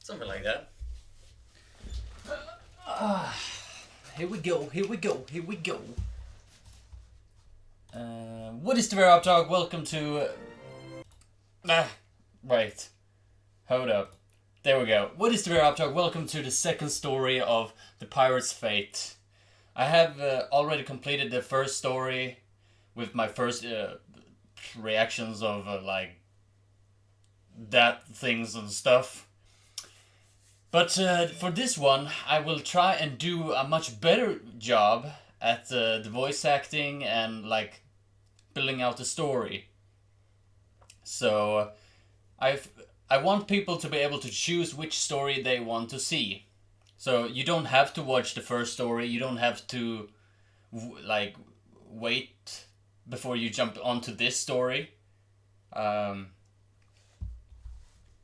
Something like that. Here we go. What is the very up, dog? Welcome to... Right. Hold up. There we go. What is the very up, dog? Welcome to the second story of The Pirate's Fate. I have already completed the first story with my first reactions of like that things and stuff. But for this one, I will try and do a much better job at the voice acting and like building out the story. So I want people to be able to choose which story they want to see. So you don't have to watch the first story. You don't have to like wait before you jump onto this story.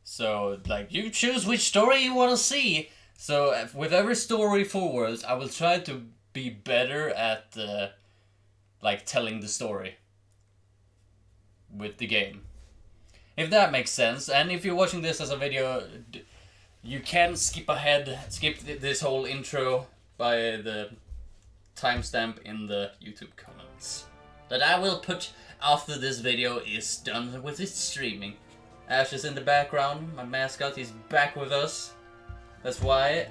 So like you choose which story you want to see. So with every story forwards, I will try to be better at like telling the story with the game. If that makes sense. And if you're watching this as a video, you can skip this whole intro by the timestamp in the YouTube comments that I will put after this video is done with its streaming. Ash is in the background. My mascot is back with us. That's why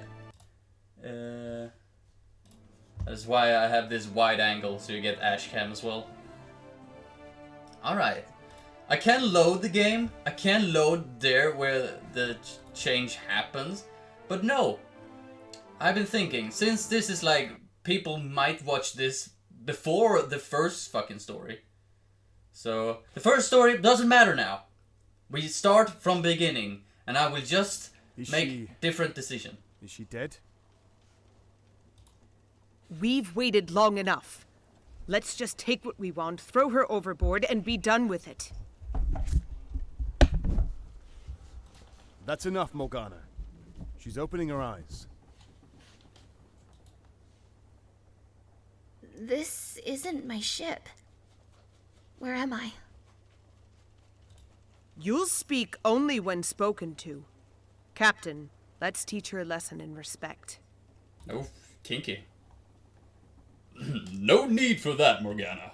I have this wide angle so you get Ash cam as well. Alright. I can load the game. I can load there where the change happens. But no. I've been thinking, since this is like, people might watch this before the first fucking story. So, the first story doesn't matter now. We start from beginning, and I will just make different decision. Is she dead? We've waited long enough. Let's just take what we want, throw her overboard, and be done with it. That's enough, Morgana. She's opening her eyes. This isn't my ship. Where am I? You'll speak only when spoken to. Captain, let's teach her a lesson in respect. Oh, kinky. No need for that, Morgana.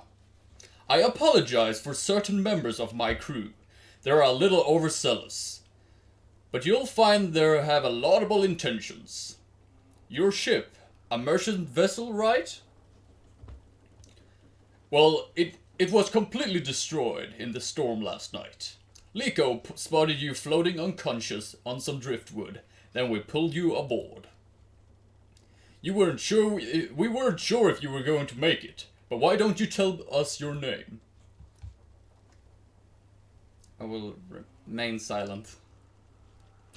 I apologize for certain members of my crew. They're a little overzealous. But you'll find they have a laudable intentions. Your ship, a merchant vessel, right? Well, it was completely destroyed in the storm last night. Liko spotted you floating unconscious on some driftwood, then we pulled you aboard. We weren't sure if you were going to make it, but why don't you tell us your name? I will remain silent.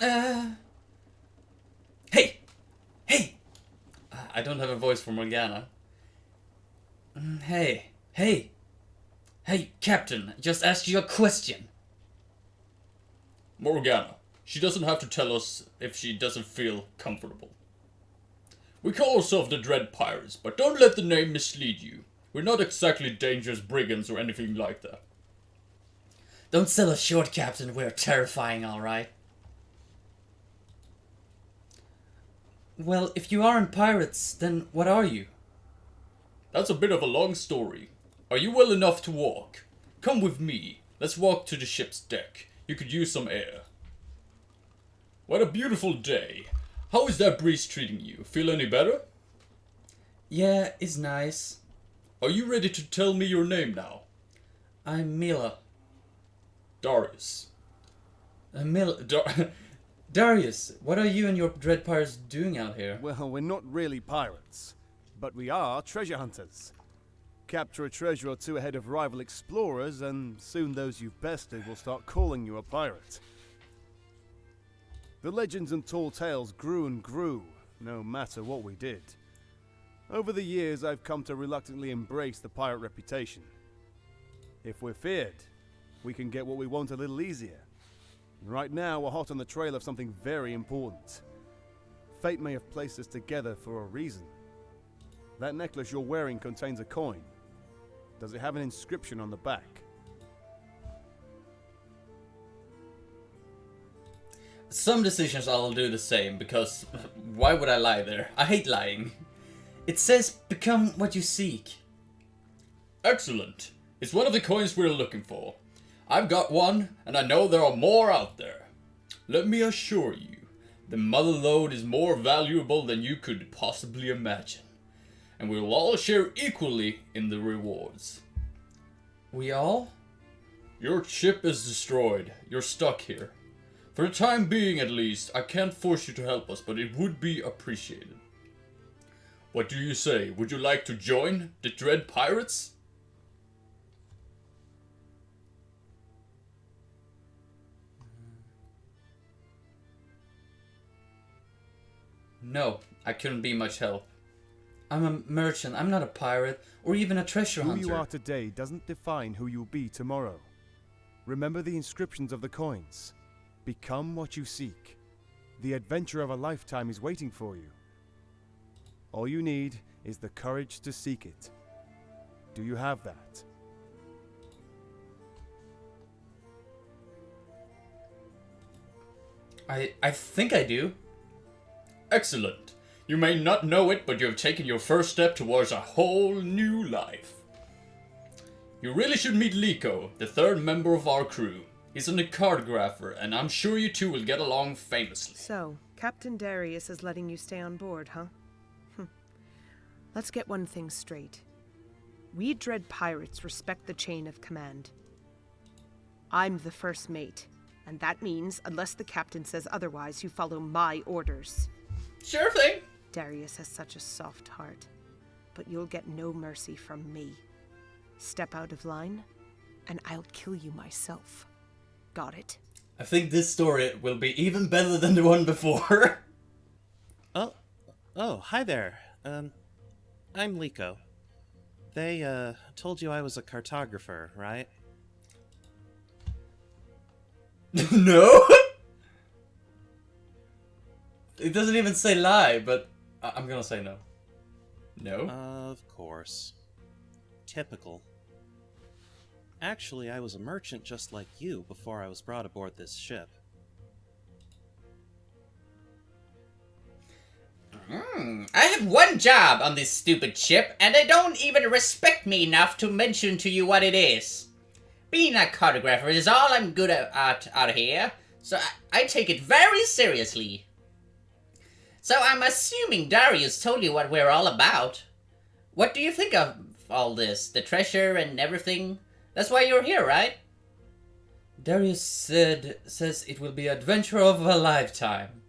Hey! Hey! I don't have a voice for Morgana. Hey! Hey, Captain, I just asked you a question. Morgana, she doesn't have to tell us if she doesn't feel comfortable. We call ourselves the Dread Pirates, but don't let the name mislead you. We're not exactly dangerous brigands or anything like that. Don't sell us short, Captain. We're terrifying, alright? Well, if you aren't pirates, then what are you? That's a bit of a long story. Are you well enough to walk? Come with me. Let's walk to the ship's deck. You could use some air. What a beautiful day. How is that breeze treating you? Feel any better? Yeah, it's nice. Are you ready to tell me your name now? I'm Mila. Darius. Darius, what are you and your Dread Pirates doing out here? Well, we're not really pirates, but we are treasure hunters. Capture a treasure or two ahead of rival explorers, and soon those you've bested will start calling you a pirate. The legends and tall tales grew and grew, no matter what we did. Over the years, I've come to reluctantly embrace the pirate reputation. If we're feared, we can get what we want a little easier. And right now, we're hot on the trail of something very important. Fate may have placed us together for a reason. That necklace you're wearing contains a coin. Does it have an inscription on the back? Some decisions I'll do the same, because why would I lie there? I hate lying. It says, become what you seek. Excellent. It's one of the coins we're looking for. I've got one, and I know there are more out there. Let me assure you, the mother lode is more valuable than you could possibly imagine. And we'll all share equally in the rewards. We all? Your ship is destroyed. You're stuck here. For the time being, at least, I can't force you to help us, but it would be appreciated. What do you say? Would you like to join the Dread Pirates? No, I couldn't be much help. I'm a merchant, I'm not a pirate, or even a treasure hunter. Who you are today doesn't define who you'll be tomorrow. Remember the inscriptions of the coins. Become what you seek. The adventure of a lifetime is waiting for you. All you need is the courage to seek it. Do you have that? I think I do. Excellent. You may not know it, but you have taken your first step towards a whole new life. You really should meet Liko, the third member of our crew. He's a cartographer, and I'm sure you two will get along famously. So, Captain Darius is letting you stay on board, huh? Let's get one thing straight. We Dread Pirates respect the chain of command. I'm the first mate, and that means, unless the captain says otherwise, you follow my orders. Sure thing. Darius has such a soft heart, but you'll get no mercy from me. Step out of line, and I'll kill you myself. Got it? I think this story will be even better than the one before. Oh, hi there. I'm Liko. They, told you I was a cartographer, right? No? It doesn't even say lie, but I'm gonna say no. No? Of course. Typical. Actually, I was a merchant just like you before I was brought aboard this ship. I have one job on this stupid ship, and they don't even respect me enough to mention to you what it is. Being a cartographer is all I'm good at out here, so I take it very seriously. So I'm assuming Darius told you what we're all about. What do you think of all this? The treasure and everything? That's why you're here, right? Darius says it will be an adventure of a lifetime.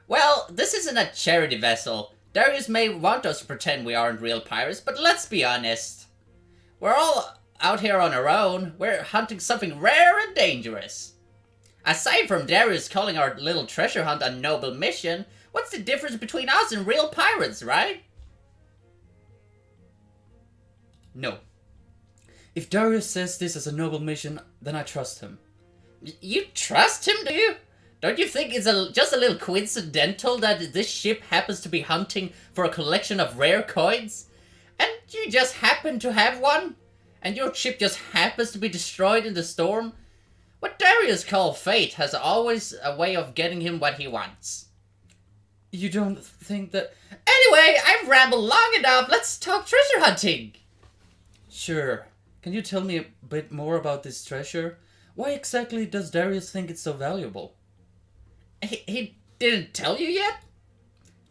Well, this isn't a charity vessel. Darius may want us to pretend we aren't real pirates, but let's be honest. We're all out here on our own. We're hunting something rare and dangerous. Aside from Darius calling our little treasure hunt a noble mission, what's the difference between us and real pirates, right? No. If Darius says this is a noble mission, then I trust him. You trust him, do you? Don't you think it's just a little coincidental that this ship happens to be hunting for a collection of rare coins? And you just happen to have one? And your ship just happens to be destroyed in the storm? What Darius calls fate has always a way of getting him what he wants. You don't think that... Anyway, I've rambled long enough. Let's talk treasure hunting. Sure. Can you tell me a bit more about this treasure? Why exactly does Darius think it's so valuable? He didn't tell you yet?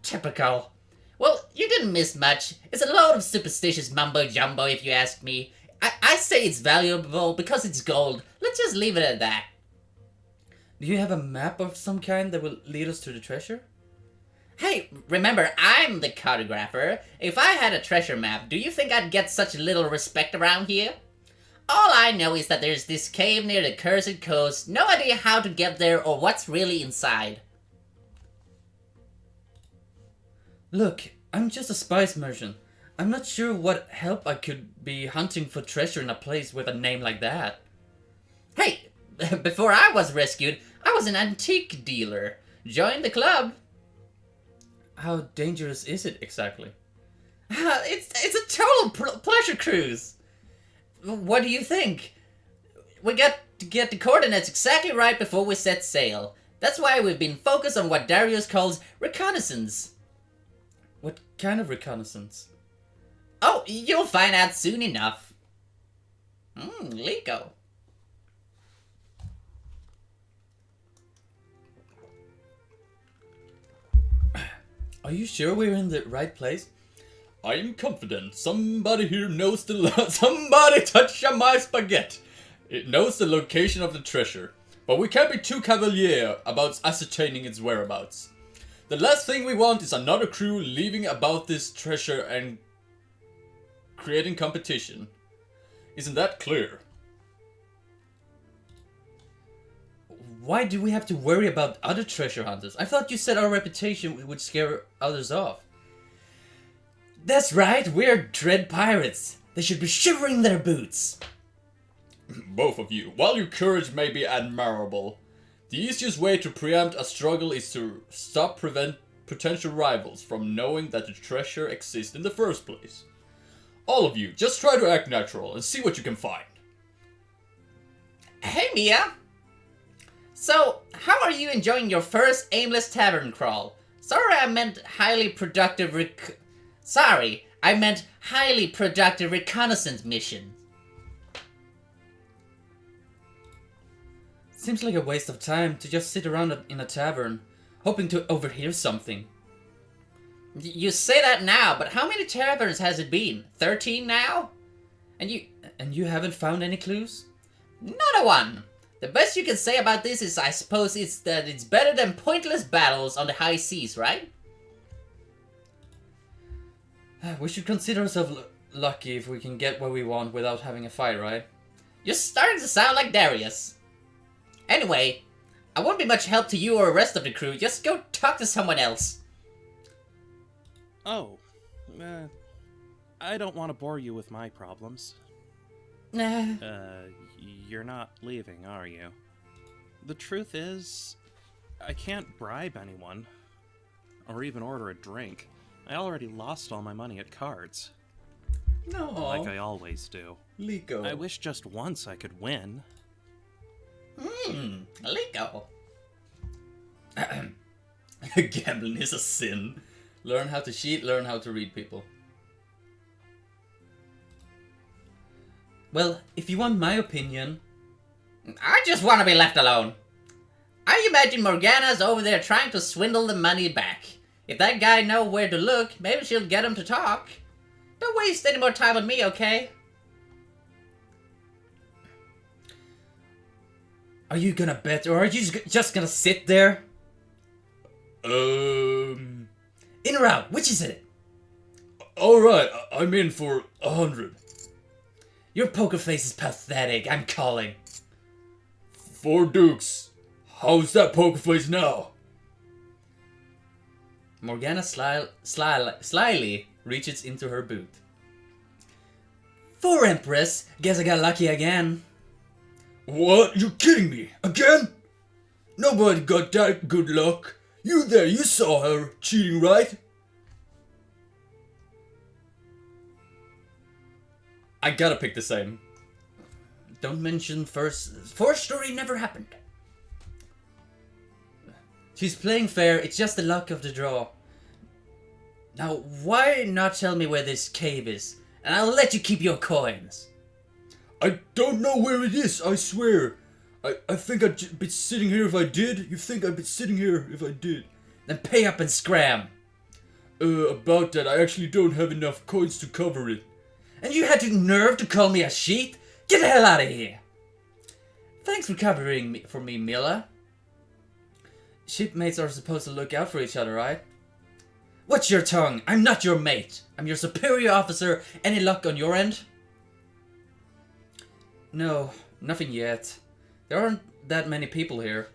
Typical. Well, you didn't miss much. It's a load of superstitious mumbo-jumbo if you ask me. I say it's valuable because it's gold. Let's just leave it at that. Do you have a map of some kind that will lead us to the treasure? Hey, remember, I'm the cartographer. If I had a treasure map, do you think I'd get such little respect around here? All I know is that there's this cave near the Cursed Coast. No idea how to get there or what's really inside. Look, I'm just a spice merchant. I'm not sure what help I could be hunting for treasure in a place with a name like that. Hey, before I was rescued, I was an antique dealer. Join the club. How dangerous is it exactly? It's a total pleasure cruise. What do you think? We got to get the coordinates exactly right before we set sail. That's why we've been focused on what Darius calls reconnaissance. What kind of reconnaissance? Oh, you'll find out soon enough. Liko. Are you sure we're in the right place? I am confident. Somebody here knows somebody touched my spaghetti. It knows the location of the treasure. But we can't be too cavalier about ascertaining its whereabouts. The last thing we want is another crew leaving about this treasure and creating competition. Isn't that clear? Why do we have to worry about other treasure hunters? I thought you said our reputation would scare others off. That's right, we're dread pirates. They should be shivering in their boots. Both of you, while your courage may be admirable, the easiest way to preempt a struggle is to prevent potential rivals from knowing that the treasure exists in the first place. All of you, just try to act natural and see what you can find. Hey, Mia. So, how are you enjoying your first aimless tavern crawl? Sorry, I meant highly productive reconnaissance mission. Seems like a waste of time to just sit around in a tavern, hoping to overhear something. You say that now, but how many taverns has it been? 13 now? And you haven't found any clues? Not a one. The best you can say about this is, I suppose, it's that it's better than pointless battles on the high seas, right? We should consider ourselves lucky if we can get what we want without having a fight, right? You're starting to sound like Darius. Anyway, I won't be much help to you or the rest of the crew. Just go talk to someone else. Oh, I don't want to bore you with my problems. Nah. You're not leaving, are you? The truth is, I can't bribe anyone. Or even order a drink. I already lost all my money at cards. No. Like I always do. Liko. I wish just once I could win. Liko. Gambling is a sin. Learn how to cheat, learn how to read people. Well, if you want my opinion... I just want to be left alone. I imagine Morgana's over there trying to swindle the money back. If that guy knows where to look, maybe she'll get him to talk. Don't waste any more time on me, okay? Are you gonna bet, or are you just gonna sit there? In or out, which is it? Alright, I'm in for 100. Your poker face is pathetic, I'm calling. 4 dukes. How's that poker face now? Morgana slyly reaches into her boot. 4 Empress, guess I got lucky again. What? You kidding me? Again? Nobody got that good luck. You there, you saw her cheating, right? I gotta pick the same. Don't mention first story never happened. She's playing fair, it's just the luck of the draw. Now, why not tell me where this cave is, and I'll let you keep your coins. I don't know where it is, I swear. I think I'd be sitting here if I did. You think I'd be sitting here if I did? Then pay up and scram. About that, I actually don't have enough coins to cover it. And you had the nerve to call me a cheat? Get the hell out of here! Thanks for covering for me, Mila. Shipmates are supposed to look out for each other, right? What's your tongue? I'm not your mate. I'm your superior officer. Any luck on your end? No, nothing yet. There aren't that many people here.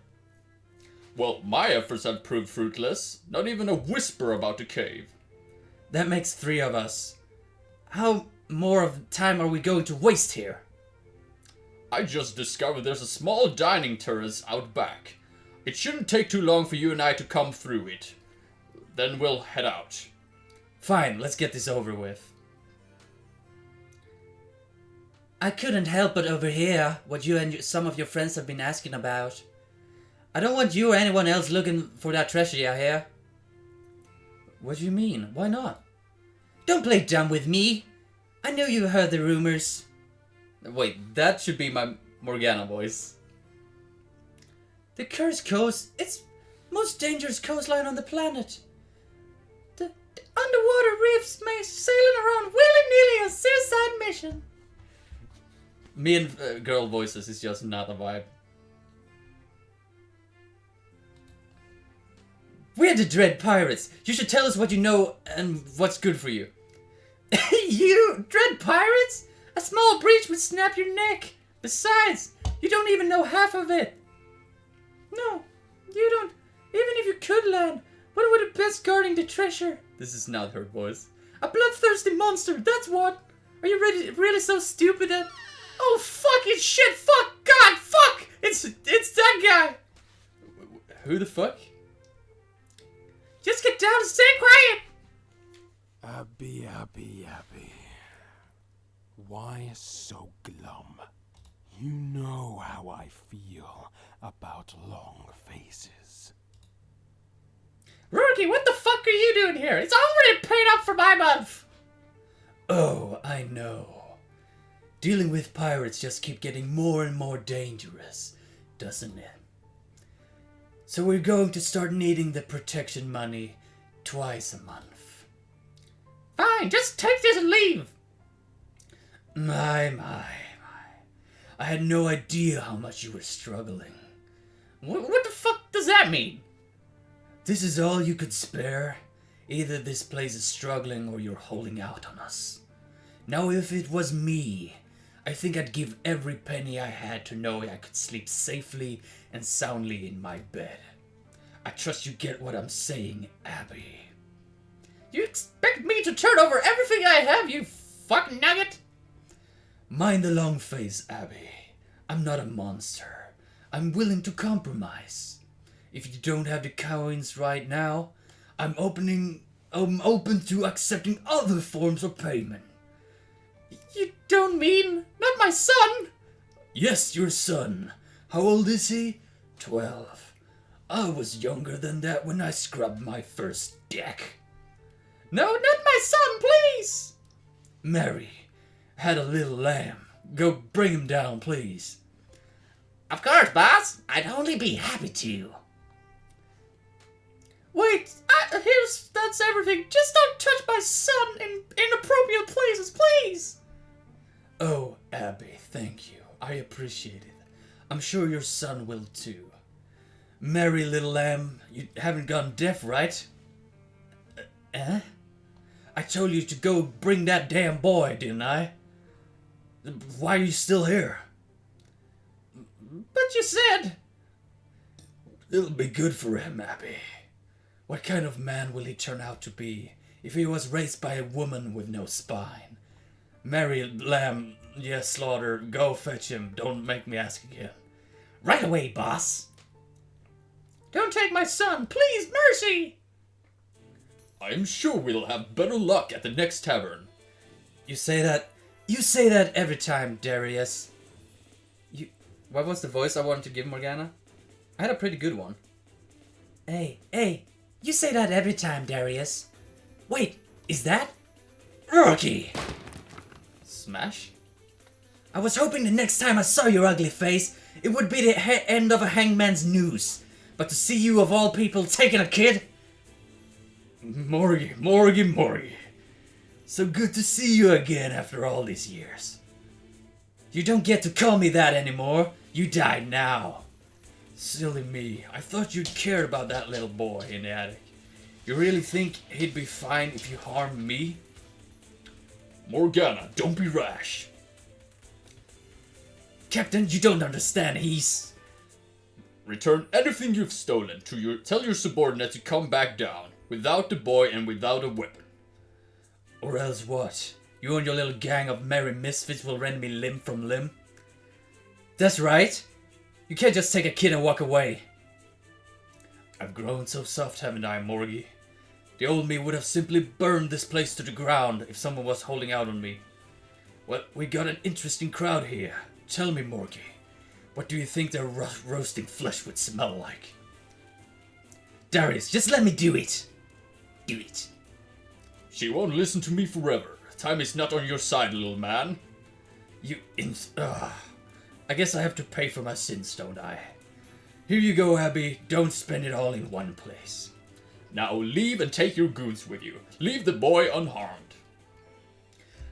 Well, my efforts have proved fruitless. Not even a whisper about the cave. That makes 3 of us. How more of the time are we going to waste here? I just discovered there's a small dining terrace out back. It shouldn't take too long for you and I to come through it. Then we'll head out. Fine, let's get this over with. I couldn't help but overhear what you and some of your friends have been asking about. I don't want you or anyone else looking for that treasure you hear. What do you mean? Why not? Don't play dumb with me. I know you heard the rumors. Wait, that should be my Morgana voice. The Cursed Coast, it's most dangerous coastline on the planet. The underwater reefs may sailing around willy-nilly a suicide mission. Me and girl voices is just not a vibe. We're the Dread Pirates. You should tell us what you know and what's good for you. You? Dread Pirates? A small breach would snap your neck. Besides, you don't even know half of it. No, you don't. Even if you could land, what would the best guarding the treasure? This is not her voice. A bloodthirsty monster, that's what. Are you really so stupid that... Oh, fucking shit, fuck, God, fuck! It's that guy! Who the fuck? Just get down and stay quiet! Abby. Why so glum? You know how I feel about long faces. Rookie, what the fuck are you doing here? It's already paid up for my month! Oh, I know. Dealing with pirates just keep getting more and more dangerous, doesn't it? So we're going to start needing the protection money twice a month. Fine, just take this and leave! My. I had no idea how much you were struggling. What the fuck does that mean? This is all you could spare? Either this place is struggling or you're holding out on us. Now if it was me, I think I'd give every penny I had to know I could sleep safely and soundly in my bed. I trust you get what I'm saying, Abby. You expect me to turn over everything I have, you fucking nugget? Mind the long face, Abby. I'm not a monster. I'm willing to compromise. If you don't have the coins right now, I'm open to accepting other forms of payment. You don't mean not my son? Yes, your son. How old is he? 12. I was younger than that when I scrubbed my first deck. No, not my son, please! Mary had a little lamb. Go bring him down, please. Of course, boss. I'd only be happy to. Wait, that's everything. Just don't touch my son in inappropriate places, please! Oh, Abby, thank you. I appreciate it. I'm sure your son will too. Mary, little lamb, you haven't gone deaf, right? I told you to go bring that damn boy, didn't I? Why are you still here? But you said... It'll be good for him, Abby. What kind of man will he turn out to be if he was raised by a woman with no spine? Mary, lamb, yes, Slaughter, go fetch him. Don't make me ask again. Right away, boss. Don't take my son, please, mercy! I'm sure we'll have better luck at the next tavern. You say that every time, Darius. What was the voice I wanted to give Morgana? I had a pretty good one. Hey, you say that every time, Darius. Wait, is that? Rookie! Smash? I was hoping the next time I saw your ugly face, it would be the end of a hangman's noose. But to see you of all people taking a kid? Morgie. So good to see you again after all these years. You don't get to call me that anymore. You died now. Silly me. I thought you'd care about that little boy in the attic. You really think he'd be fine if you harmed me? Morgana, don't be rash. Captain, you don't understand. He's... Return anything you've stolen to tell your subordinate to come back down, without the boy and without a weapon. Or else what? You and your little gang of merry misfits will rend me limb from limb? That's right. You can't just take a kid and walk away. I've grown so soft, haven't I, Morgie? The old me would have simply burned this place to the ground if someone was holding out on me. Well, we got an interesting crowd here. Tell me, Morgie, what do you think their roasting flesh would smell like? Darius, just let me do it. Do it. She won't listen to me forever. Time is not on your side, little man. I guess I have to pay for my sins, don't I? Here you go, Abby. Don't spend it all in one place. Now leave and take your goods with you. Leave the boy unharmed.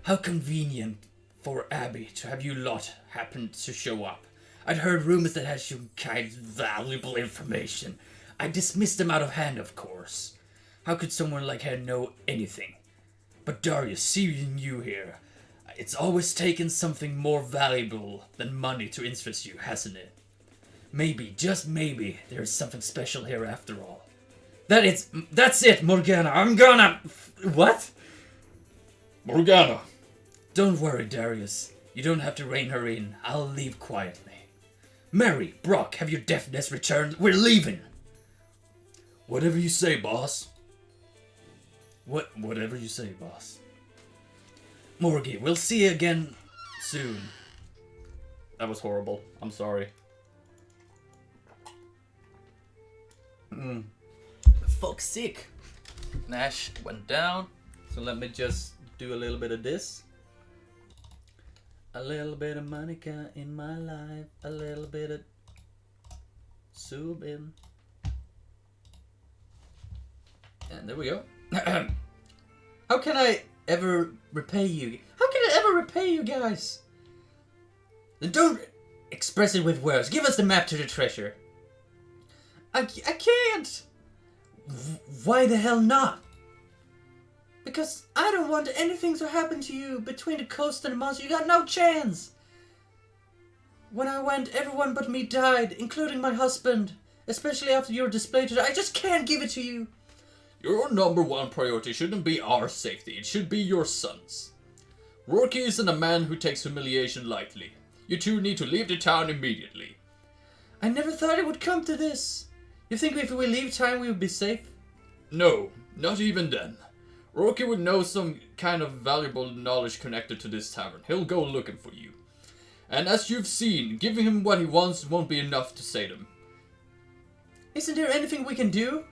How convenient for Abby to have you lot happen to show up. I'd heard rumors that had some kind of valuable information. I dismissed them out of hand, of course. How could someone like her know anything? But Darius, seeing you here, it's always taken something more valuable than money to interest you, hasn't it? Maybe, just maybe, there is something special here after all. That's it, Morgana. I'm gonna... What? Morgana. Don't worry, Darius. You don't have to rein her in. I'll leave quietly. Mary, Brock, have your deafness returned? We're leaving. Whatever you say, boss. Whatever you say, boss. Morgie, we'll see you again soon. That was horrible. I'm sorry. Fuck's sick. Nash went down. So let me just do a little bit of this. A little bit of Monica in my life. A little bit of Subin. And there we go. How can I ever repay you? How can I ever repay you guys? Then don't express it with words. Give us the map to the treasure. I can't. Why the hell not? Because I don't want anything to happen to you between the coast and the monster. You got no chance. When I went, everyone but me died, including my husband. Especially after your display today. I just can't give it to you. Your number one priority shouldn't be our safety. It should be your son's. Rourke isn't a man who takes humiliation lightly. You two need to leave the town immediately. I never thought it would come to this. You think if we leave town we would be safe? No, not even then. Rourke would know some kind of valuable knowledge connected to this tavern. He'll go looking for you. And as you've seen, giving him what he wants won't be enough to save him. Isn't there anything we can do?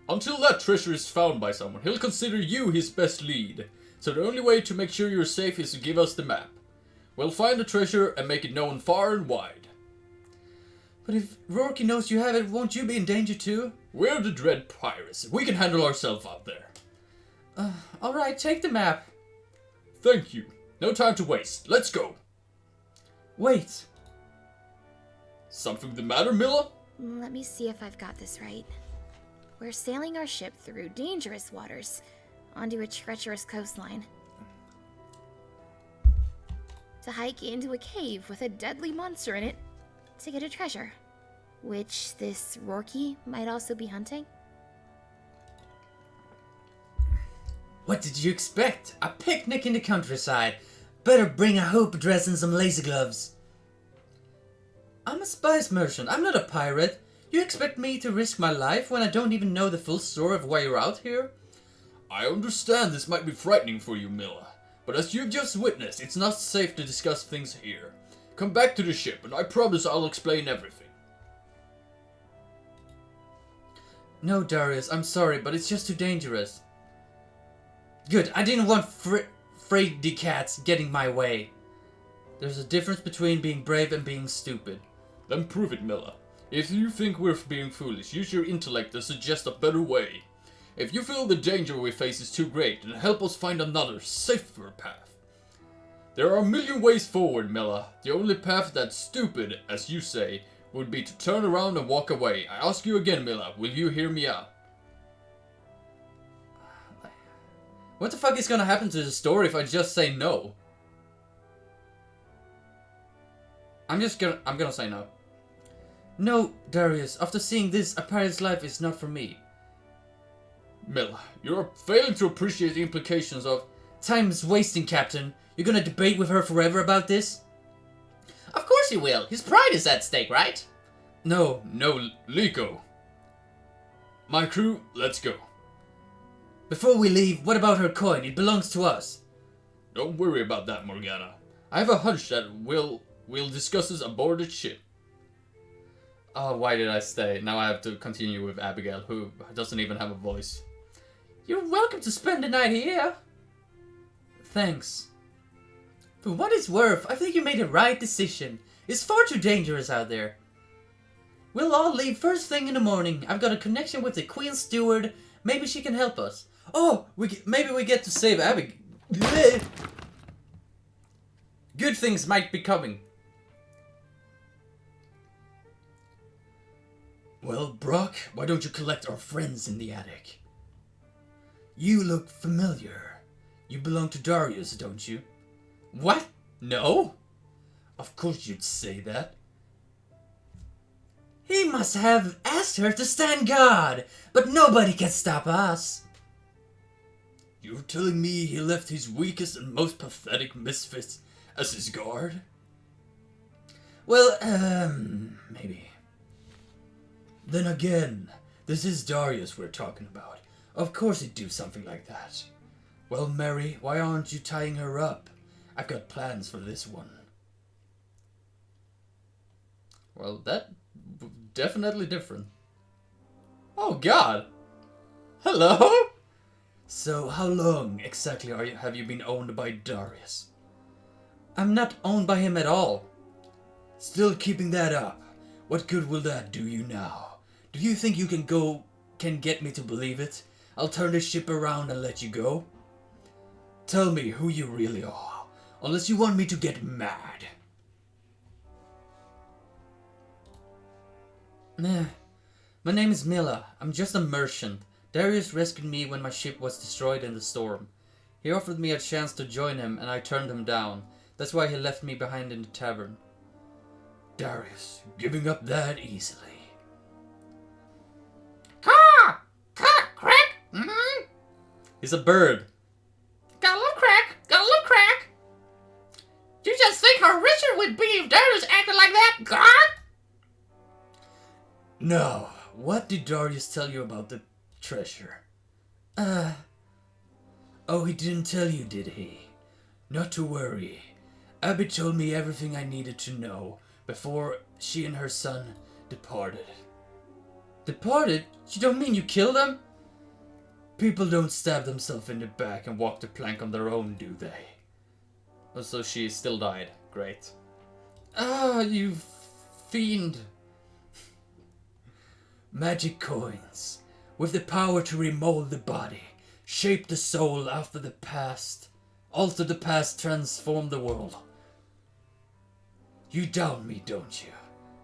Until that treasure is found by someone, he'll consider you his best lead. So the only way to make sure you're safe is to give us the map. We'll find the treasure and make it known far and wide. But if Rourke knows you have it, won't you be in danger too? We're the Dread Pirates. We can handle ourselves out there. Alright, take the map. Thank you. No time to waste. Let's go. Wait. Something the matter, Milla? Let me see if I've got this right. We're sailing our ship through dangerous waters, onto a treacherous coastline. To hike into a cave with a deadly monster in it, to get a treasure. Which this Rourke might also be hunting? What did you expect? A picnic in the countryside. Better bring a hoop dress and some lacy gloves. I'm a spice merchant. I'm not a pirate. You expect me to risk my life when I don't even know the full story of why you're out here? I understand this might be frightening for you, Milla. But as you've just witnessed, it's not safe to discuss things here. Come back to the ship and I promise I'll explain everything. No, Darius, I'm sorry, but it's just too dangerous. Good, I didn't want fraidy cats getting my way. There's a difference between being brave and being stupid. Then prove it, Milla. If you think we're being foolish, use your intellect to suggest a better way. If you feel the danger we face is too great, then help us find another, safer path. There are a million ways forward, Milla. The only path that's stupid, as you say, would be to turn around and walk away. I ask you again, Milla, will you hear me out? What the fuck is gonna happen to the story if I just say no? I'm gonna say no. No, Darius, after seeing this, a pirate's life is not for me. Milla, you're failing to appreciate the implications of... Time's wasting, Captain. You're gonna debate with her forever about this? Of course he will. His pride is at stake, right? No, Liko. My crew, let's go. Before we leave, what about her coin? It belongs to us. Don't worry about that, Morgana. I have a hunch that we'll discuss this aboard the ship. Oh, why did I stay? Now I have to continue with Abigail, who doesn't even have a voice. You're welcome to spend the night here. Thanks. For what it's worth, I think you made the right decision. It's far too dangerous out there. We'll all leave first thing in the morning. I've got a connection with the Queen's steward. Maybe she can help us. Oh, maybe we get to save Abigail. Good things might be coming. Well, Brock, why don't you collect our friends in the attic? You look familiar. You belong to Darius, don't you? What? No? Of course you'd say that. He must have asked her to stand guard, but nobody can stop us. You're telling me he left his weakest and most pathetic misfits as his guard? Well, maybe. Then again, this is Darius we're talking about. Of course he'd do something like that. Well, Mary, why aren't you tying her up? I've got plans for this one. Well, that definitely different. Oh God! Hello? So, how long exactly have you been owned by Darius? I'm not owned by him at all. Still keeping that up. What good will that do you now? Do you think you can get me to believe it? I'll turn this ship around and let you go. Tell me who you really are, unless you want me to get mad. Nah, my name is Mila. I'm just a merchant. Darius rescued me when my ship was destroyed in the storm. He offered me a chance to join him and I turned him down. That's why he left me behind in the tavern. Darius, giving up that easily. Caw! Crack! Mm-hmm. He's a bird. Got a little crack! Got a little crack! You just think how Richard would be if Darius acted like that? God! No. What did Darius tell you about the treasure? Oh, he didn't tell you, did he? Not to worry. Abby told me everything I needed to know before she and her son departed. Departed? You don't mean you killed them? People don't stab themselves in the back and walk the plank on their own, do they? Oh, so she still died. Great. Ah, you fiend. Magic coins. With the power to remold the body, shape the soul after the past, alter the past, transform the world. You doubt me, don't you?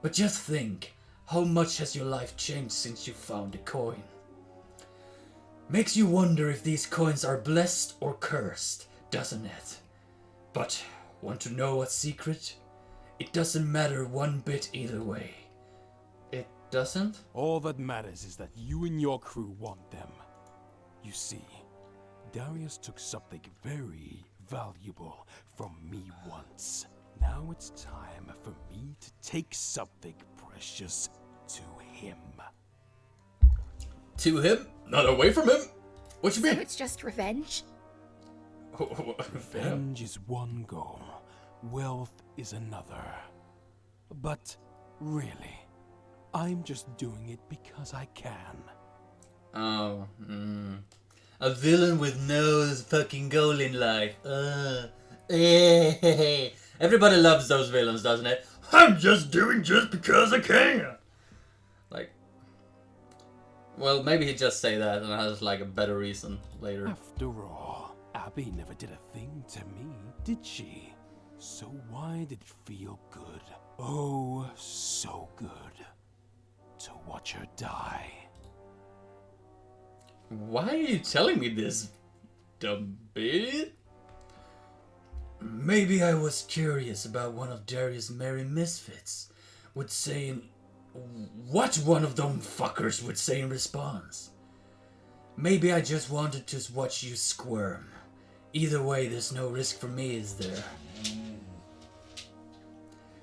But just think, how much has your life changed since you found the coin? Makes you wonder if these coins are blessed or cursed, doesn't it? But, want to know a secret? It doesn't matter one bit either way. It doesn't? All that matters is that you and your crew want them. You see, Darius took something very valuable from me once. Now it's time for me to take something precious to him. To him? Not away from him? What you So mean? it's just revenge? Revenge is one goal, wealth is another. But really, I'm just doing it because I can. Oh, a villain with no fucking goal in life. Everybody loves those villains, doesn't it? I'm just doing just because I can. Like, well, maybe he'd just say that and has like a better reason later. After all, Abby never did a thing to me, did she? So why did it feel good? Oh, so good to watch her die. Why are you telling me this, dumb bitch? Maybe I was curious about one of Darius' merry misfits would say what one of them fuckers would say in response. Maybe I just wanted to watch you squirm. Either way, there's no risk for me, is there?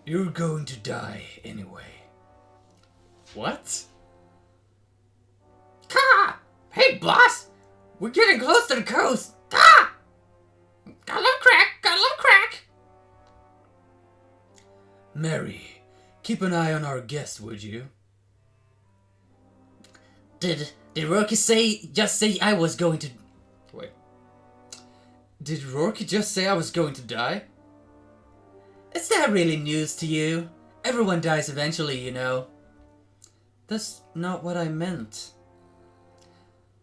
You're going to die anyway. What? Caw! Hey, boss! We're getting close to the coast! Caw! Got a little crack! Got a little crack! Mary, keep an eye on our guest, would you? Did Rourke just say I was going to... Wait. Did Rourke just say I was going to die? Is that really news to you? Everyone dies eventually, you know. That's not what I meant.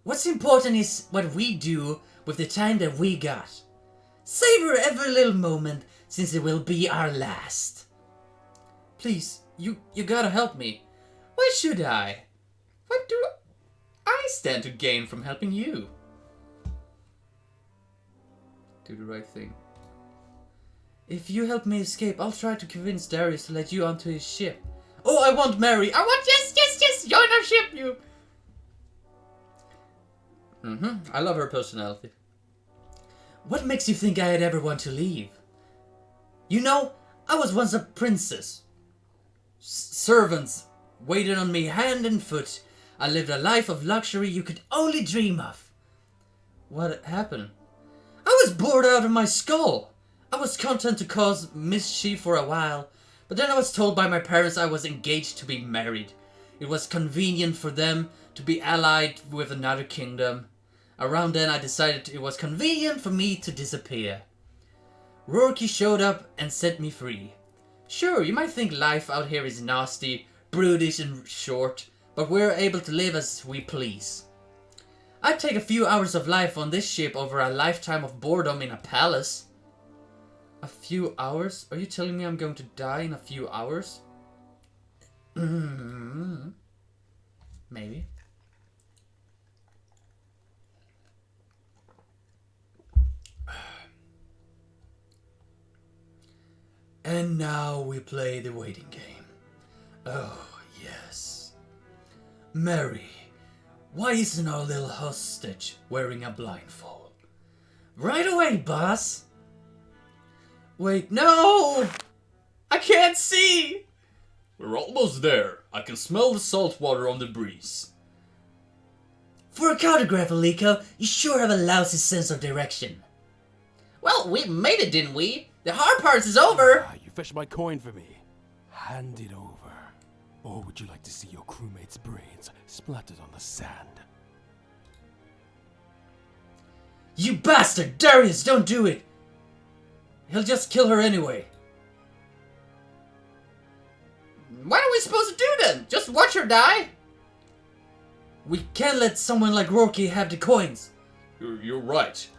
What's important is what we do with the time that we got. Savor every little moment, since it will be our last. Please, you gotta help me. Why should I? What do I stand to gain from helping you? Do the right thing. If you help me escape, I'll try to convince Darius to let you onto his ship. Oh, I want Mary! I want yes! Join our ship, you! I love her personality. What makes you think I'd ever want to leave? You know, I was once a princess. Servants waited on me hand and foot. I lived a life of luxury you could only dream of. What happened? I was bored out of my skull. I was content to cause mischief for a while, but then I was told by my parents I was engaged to be married. It was convenient for them to be allied with another kingdom. Around then I decided it was convenient for me to disappear. Rourke showed up and set me free. Sure, you might think life out here is nasty, brutish and short, but we're able to live as we please. I'd take a few hours of life on this ship over a lifetime of boredom in a palace. A few hours? Are you telling me I'm going to die in a few hours? Maybe. And now we play the waiting game. Oh, yes. Mary, why isn't our little hostage wearing a blindfold? Right away, boss. Wait, no! I can't see! We're almost there. I can smell the salt water on the breeze. For a cartographer, Liko, you sure have a lousy sense of direction. Well, we made it, didn't we? The hard part is over! You fetched my coin for me. Hand it over. Or would you like to see your crewmate's brains splattered on the sand? You bastard! Darius, don't do it! He'll just kill her anyway. What are we supposed to do then? Just watch her die? We can't let someone like Rourke have the coins. You're right.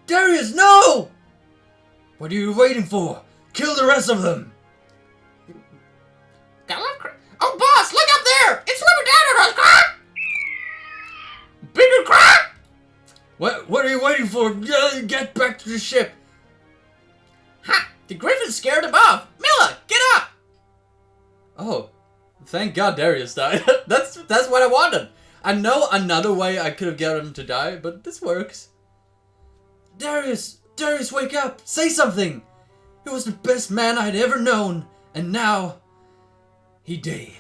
Darius, no! What are you waiting for? Kill the rest of them! Oh, boss, look up there! It's swimming down at us! Crap! Bigger crap! What are you waiting for? Get back to the ship! Ha! The griffin's scared above! Milla, get up! Oh, thank God Darius died. That's what I wanted. I know another way I could have gotten him to die, but this works. Darius, wake up! Say something! He was the best man I'd ever known, and now he died.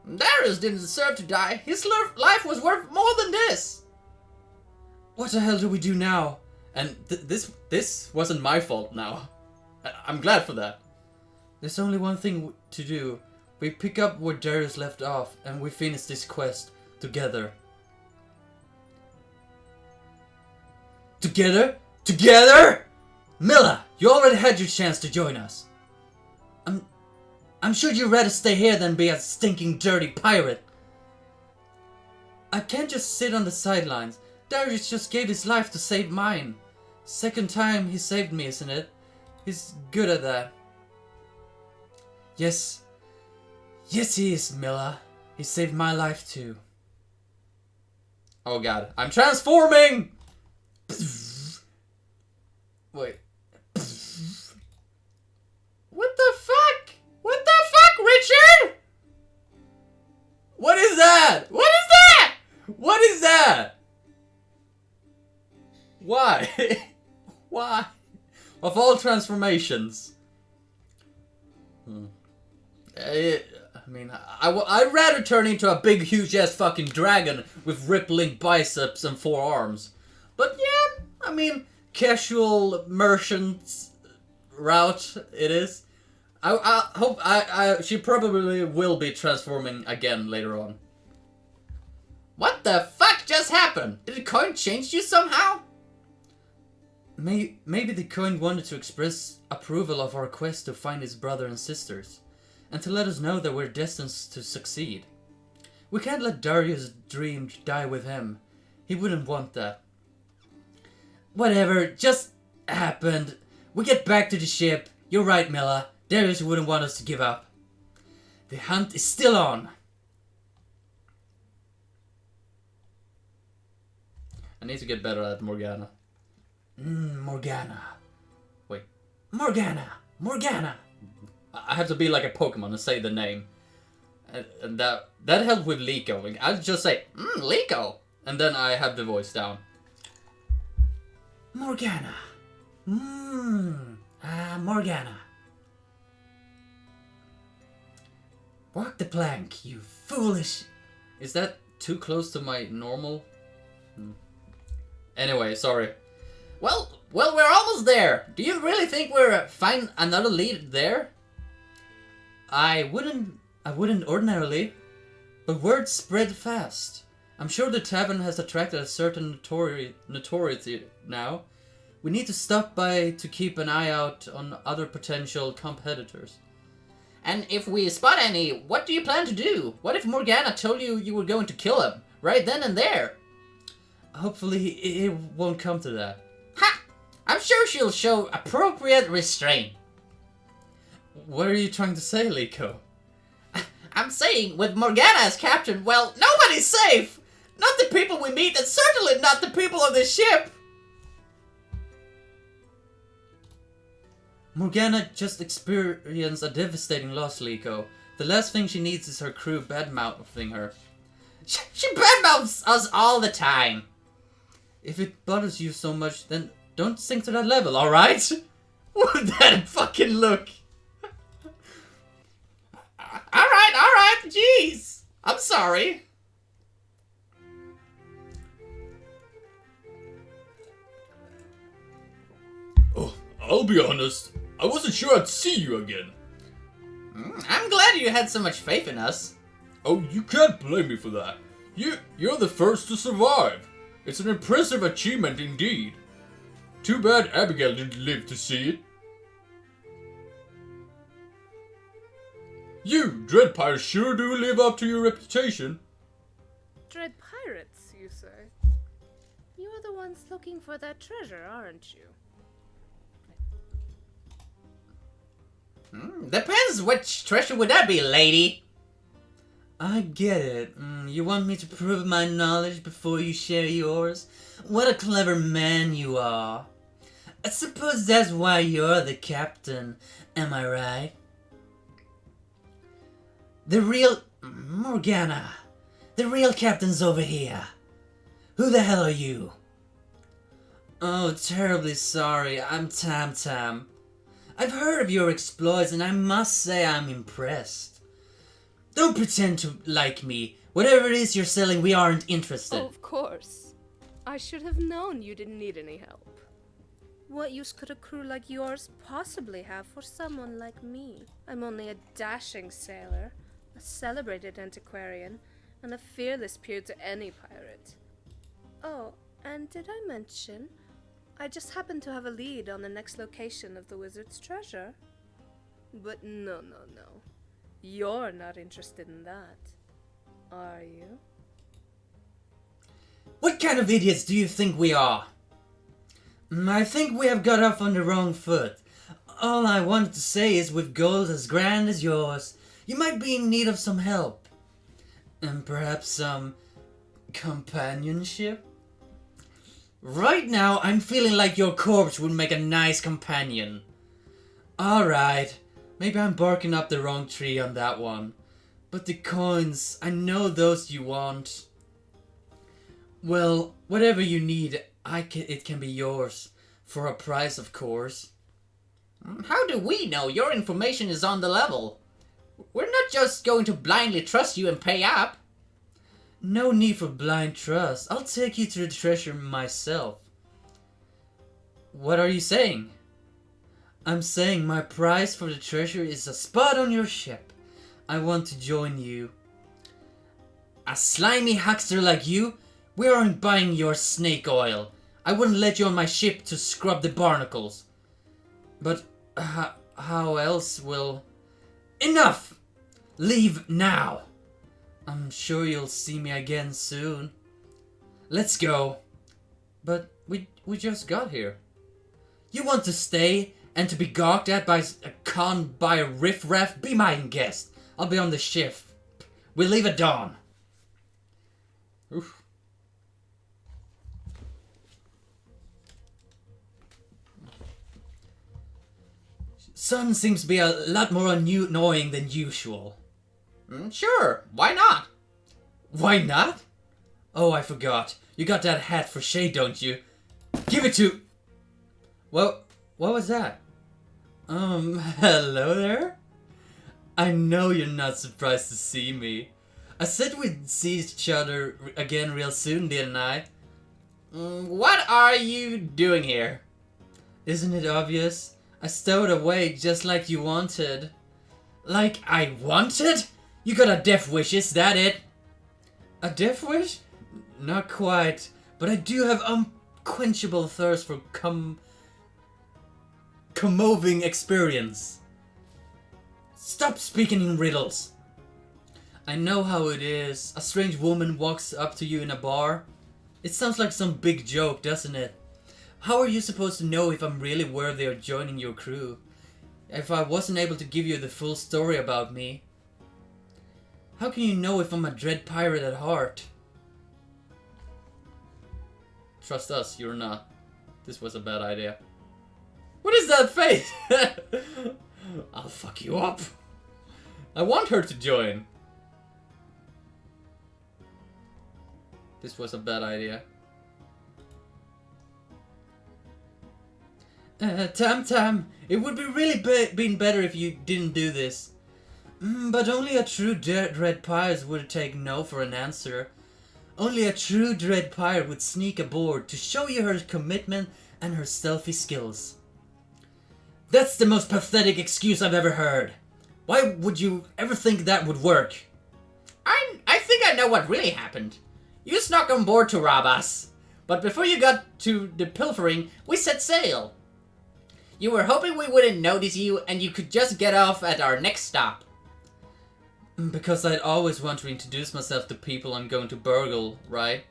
Darius didn't deserve to die. His life was worth more than this. What the hell do we do now? And this wasn't my fault now. I'm glad for that. There's only one thing to do. We pick up where Darius left off and we finish this quest together. Together? Together? Milla, you already had your chance to join us. I'm sure you'd rather stay here than be a stinking dirty pirate. I can't just sit on the sidelines. Darius just gave his life to save mine. Second time he saved me, isn't it? He's good at that. Yes. Yes, he is, Milla. He saved my life too. Oh god, I'm transforming! Wait. What the fuck? What the fuck, Richard? What is that? What is that? What is that? Why? Why? Of all transformations. I mean, I'd rather turn into a big, huge-ass fucking dragon with rippling biceps and 4 arms. But yeah, I mean, casual merchant's route it is. I hope she probably will be transforming again later on. What the fuck just happened? Did the coin change you somehow? Maybe the coin wanted to express approval of our quest to find his brother and sisters, and to let us know that we're destined to succeed. We can't let Darius' dream die with him. He wouldn't want that. Whatever, just happened. We get back to the ship. You're right, Milla. Darius wouldn't want us to give up. The hunt is still on. I need to get better at Morgana. Morgana. Wait. Morgana! Morgana! I have to be like a Pokemon and say the name. And that helped with Liko. I'll just say, Liko! And then I have the voice down. Morgana. Morgana. Walk the plank, you foolish... Is that too close to my normal? Anyway, sorry. Well, we're almost there. Do you really think we'll find another lead there? I wouldn't ordinarily, but word spread fast. I'm sure the tavern has attracted a certain notoriety now. We need to stop by to keep an eye out on other potential competitors. And if we spot any, what do you plan to do? What if Morgana told you were going to kill him, right then and there? Hopefully it won't come to that. Ha! I'm sure she'll show appropriate restraint. What are you trying to say, Liko? I'm saying, with Morgana as captain, well, nobody's safe! Not the people we meet, and certainly not the people on the ship! Morgana just experienced a devastating loss, Liko. The last thing she needs is her crew bad-mouthing her. She badmouths us all the time. If it bothers you so much, then don't sink to that level, alright? What that fucking look? Alright, jeez. I'm sorry. Oh, I'll be honest. I wasn't sure I'd see you again. I'm glad you had so much faith in us. Oh, you can't blame me for that. You're the first to survive. It's an impressive achievement indeed. Too bad Abigail didn't live to see it. You, Dread Pirates, sure do live up to your reputation. Dread pirates, you say? You're the ones looking for that treasure, aren't you? Depends which treasure would that be, lady? I get it. You want me to prove my knowledge before you share yours? What a clever man you are. I suppose that's why you're the captain, am I right? The real... Morgana. The real captain's over here. Who the hell are you? Oh, terribly sorry. I'm Tam Tam. I've heard of your exploits and I must say I'm impressed. Don't pretend to like me. Whatever it is you're selling, we aren't interested. Oh, of course. I should have known you didn't need any help. What use could a crew like yours possibly have for someone like me? I'm only a dashing sailor, a celebrated antiquarian, and a fearless peer to any pirate. Oh, and did I mention, I just happen to have a lead on the next location of the wizard's treasure. But no. You're not interested in that, are you? What kind of idiots do you think we are? I think we have got off on the wrong foot. All I wanted to say is with goals as grand as yours, you might be in need of some help. And perhaps some companionship? Right now, I'm feeling like your corpse would make a nice companion. Alright, maybe I'm barking up the wrong tree on that one. But the coins, I know those you want. Well, whatever you need, it can be yours. For a price, of course. How do we know your information is on the level? We're not just going to blindly trust you and pay up. No need for blind trust. I'll take you to the treasure myself. What are you saying? I'm saying my price for the treasure is a spot on your ship. I want to join you. A slimy huckster like you? We aren't buying your snake oil. I wouldn't let you on my ship to scrub the barnacles. But how else will... Enough! Leave now. I'm sure you'll see me again soon. Let's go. But we just got here. You want to stay and to be gawked at by a riffraff? Be my guest. I'll be on the ship. We'll leave at dawn. Oof. Sun seems to be a lot more annoying than usual. Sure, why not? Why not? Oh, I forgot. You got that hat for shade, don't you? Give it to... Well, what was that? Hello there? I know you're not surprised to see me. I said we'd see each other again real soon, didn't I? What are you doing here? Isn't it obvious? I stowed away just like you wanted. Like I wanted? You got a death wish, is that it? A death wish? Not quite, but I do have unquenchable thirst for commoving experience. Stop speaking in riddles. I know how it is. A strange woman walks up to you in a bar. It sounds like some big joke, doesn't it? How are you supposed to know if I'm really worthy of joining your crew? If I wasn't able to give you the full story about me? How can you know if I'm a dread pirate at heart? Trust us, you're not. This was a bad idea. What is that face? I'll fuck you up. I want her to join. This was a bad idea. Tam, it would be really been better if you didn't do this. But only a true dread pirate would take no for an answer. Only a true dread pirate would sneak aboard to show you her commitment and her stealthy skills. That's the most pathetic excuse I've ever heard. Why would you ever think that would work? I think I know what really happened. You snuck on board to rob us. But before you got to the pilfering, we set sail. You were hoping we wouldn't notice you and you could just get off at our next stop. Because I'd always want to introduce myself to people I'm going to burgle, right?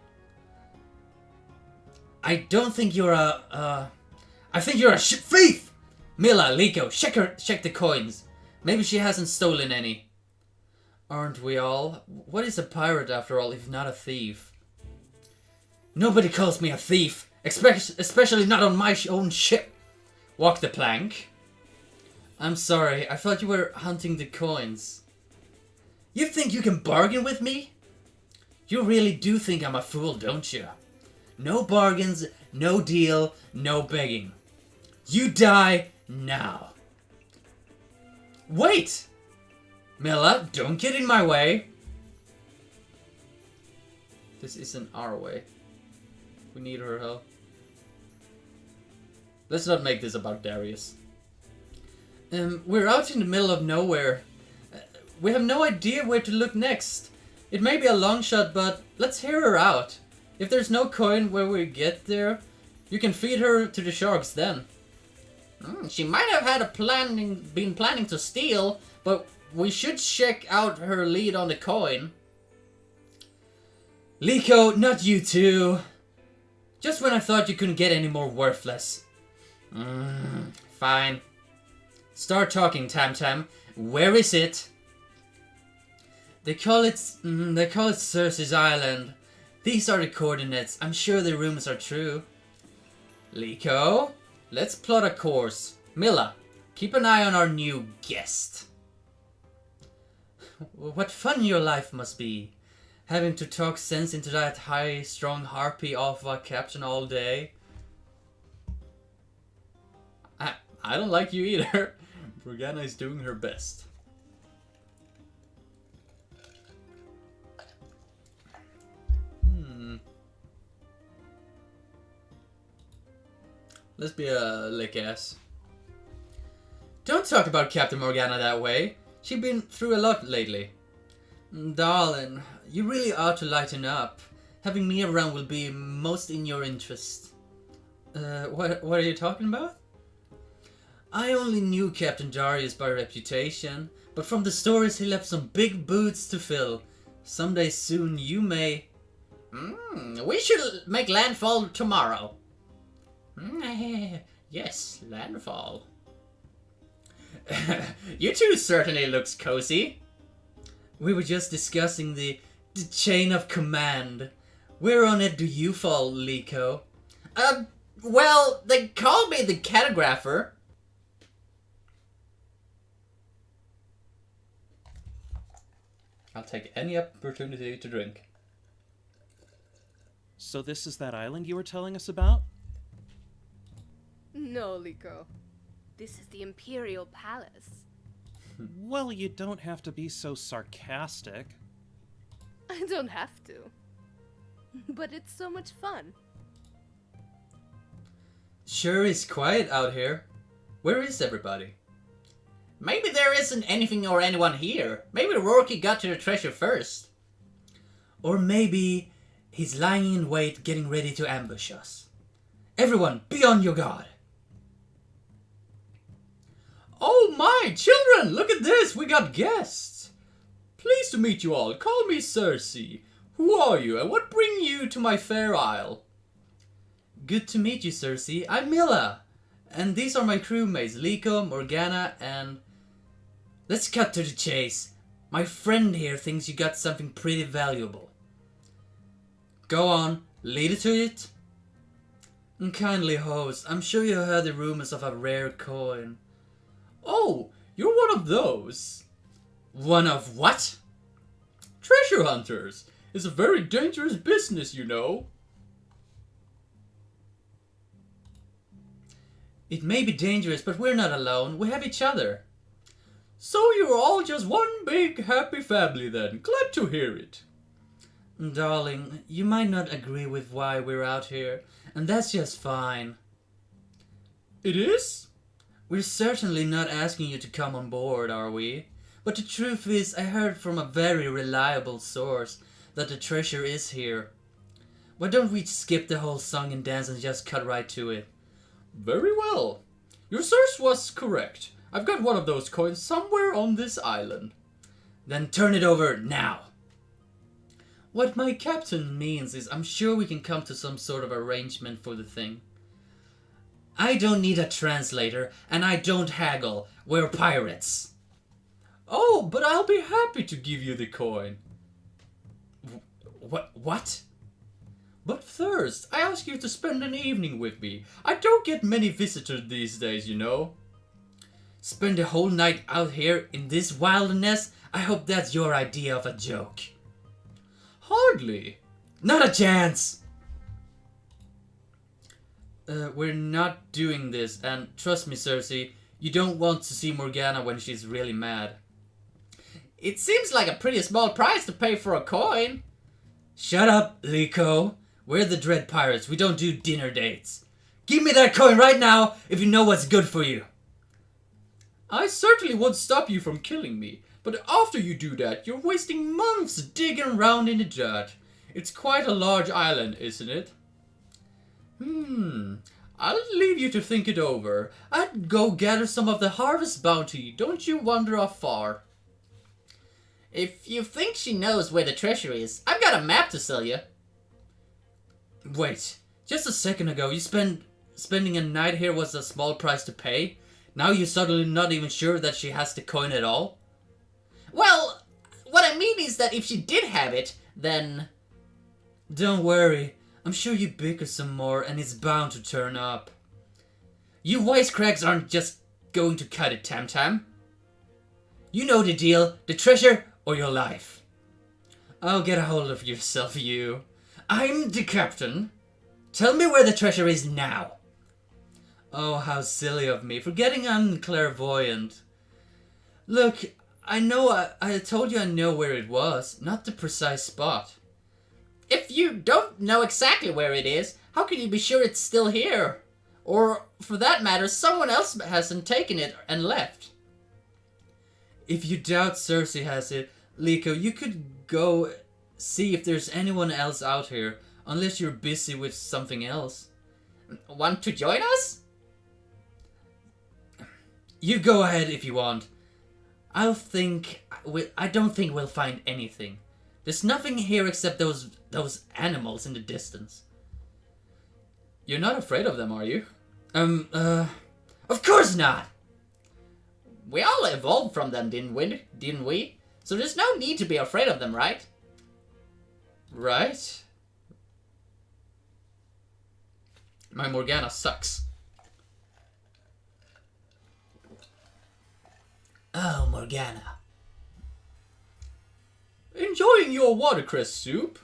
I don't think you're I think you're a thief! Mila, Liko, check the coins. Maybe she hasn't stolen any. Aren't we all? What is a pirate after all if not a thief? Nobody calls me a thief, especially not on my own ship. Walk the plank. I'm sorry, I thought you were hunting the coins. You think you can bargain with me? You really do think I'm a fool, don't you? No bargains, no deal, no begging. You die now. Wait! Mila, don't get in my way. This isn't our way. We need her help. Let's not make this about Darius. We're out in the middle of nowhere. We have no idea where to look next. It may be a long shot, but let's hear her out. If there's no coin where we get there, you can feed her to the sharks then. She might have had been planning to steal, but we should check out her lead on the coin. Liko, not you too. Just when I thought you couldn't get any more worthless. Fine. Start talking, Tam. Where is it? They call it Cersei's Island. These are the coordinates. I'm sure the rumors are true. Liko, let's plot a course. Mila, keep an eye on our new guest. What fun your life must be. Having to talk sense into that high-strung harpy alpha captain all day. I don't like you either. Morgana is doing her best. Let's be a lick ass. Don't talk about Captain Morgana that way. She's been through a lot lately. Darling, you really ought to lighten up. Having me around will be most in your interest. What are you talking about? I only knew Captain Darius by reputation, but from the stories he left some big boots to fill. Someday soon you may... We should make landfall tomorrow. Yes, landfall. You two certainly looks cozy. We were just discussing the chain of command. Where on it do you fall, Liko? Well, they call me the cartographer. I'll take any opportunity to drink. So this is that island you were telling us about? No, Liko. This is the Imperial Palace. Well, you don't have to be so sarcastic. I don't have to. But it's so much fun. Sure is quiet out here. Where is everybody? Maybe there isn't anything or anyone here. Maybe Rourke got to the treasure first. Or maybe he's lying in wait, getting ready to ambush us. Everyone, be on your guard. Oh my, children, look at this, we got guests. Pleased to meet you all. Call me Cersei. Who are you, and what bring you to my fair isle? Good to meet you, Cersei. I'm Milla. And these are my crewmates, Liko, Morgana, and... Let's cut to the chase. My friend here thinks you got something pretty valuable. Go on, lead it to it. And kindly host, I'm sure you heard the rumors of a rare coin. Oh, you're one of those. One of what? Treasure hunters. It's a very dangerous business, you know. It may be dangerous, but we're not alone. We have each other. So you're all just one big happy family then. Glad to hear it. Darling, you might not agree with why we're out here, and that's just fine. It is? We're certainly not asking you to come on board, are we? But the truth is, I heard from a very reliable source that the treasure is here. Why don't we skip the whole song and dance and just cut right to it? Very well. Your source was correct. I've got one of those coins somewhere on this island. Then turn it over now. What my captain means is I'm sure we can come to some sort of arrangement for the thing. I don't need a translator, and I don't haggle. We're pirates. Oh, but I'll be happy to give you the coin. What? But first, I ask you to spend an evening with me. I don't get many visitors these days, you know. Spend a whole night out here in this wilderness? I hope that's your idea of a joke. Hardly. Not a chance! We're not doing this, and trust me, Cersei, you don't want to see Morgana when she's really mad. It seems like a pretty small price to pay for a coin. Shut up, Liko. We're the Dread Pirates. We don't do dinner dates. Give me that coin right now if you know what's good for you. I certainly won't stop you from killing me, but after you do that, you're wasting months digging around in the dirt. It's quite a large island, isn't it? I'll leave you to think it over. I'd go gather some of the harvest bounty. Don't you wander off far. If you think she knows where the treasure is, I've got a map to sell you. Wait, just a second ago you spending a night here was a small price to pay. Now you're suddenly not even sure that she has the coin at all? Well, what I mean is that if she did have it, then... Don't worry. I'm sure you bicker some more and it's bound to turn up. You wisecracks aren't just going to cut it, Tam Tam. You know the deal. The treasure or your life. Oh, get a hold of yourself, you. I'm the captain. Tell me where the treasure is now. Oh, how silly of me, forgetting I'm clairvoyant. Look, I know I told you I know where it was, not the precise spot. If you don't know exactly where it is, how can you be sure it's still here? Or, for that matter, someone else hasn't taken it and left. If you doubt Cersei has it, Liko, you could go see if there's anyone else out here, unless you're busy with something else. Want to join us? You go ahead if you want. I don't think we'll find anything. There's nothing here except those animals in the distance. You're not afraid of them, are you? Of course not! We all evolved from them, didn't we? So there's no need to be afraid of them, right? Right? My Morgana sucks. Oh, Morgana. Enjoying your watercress soup?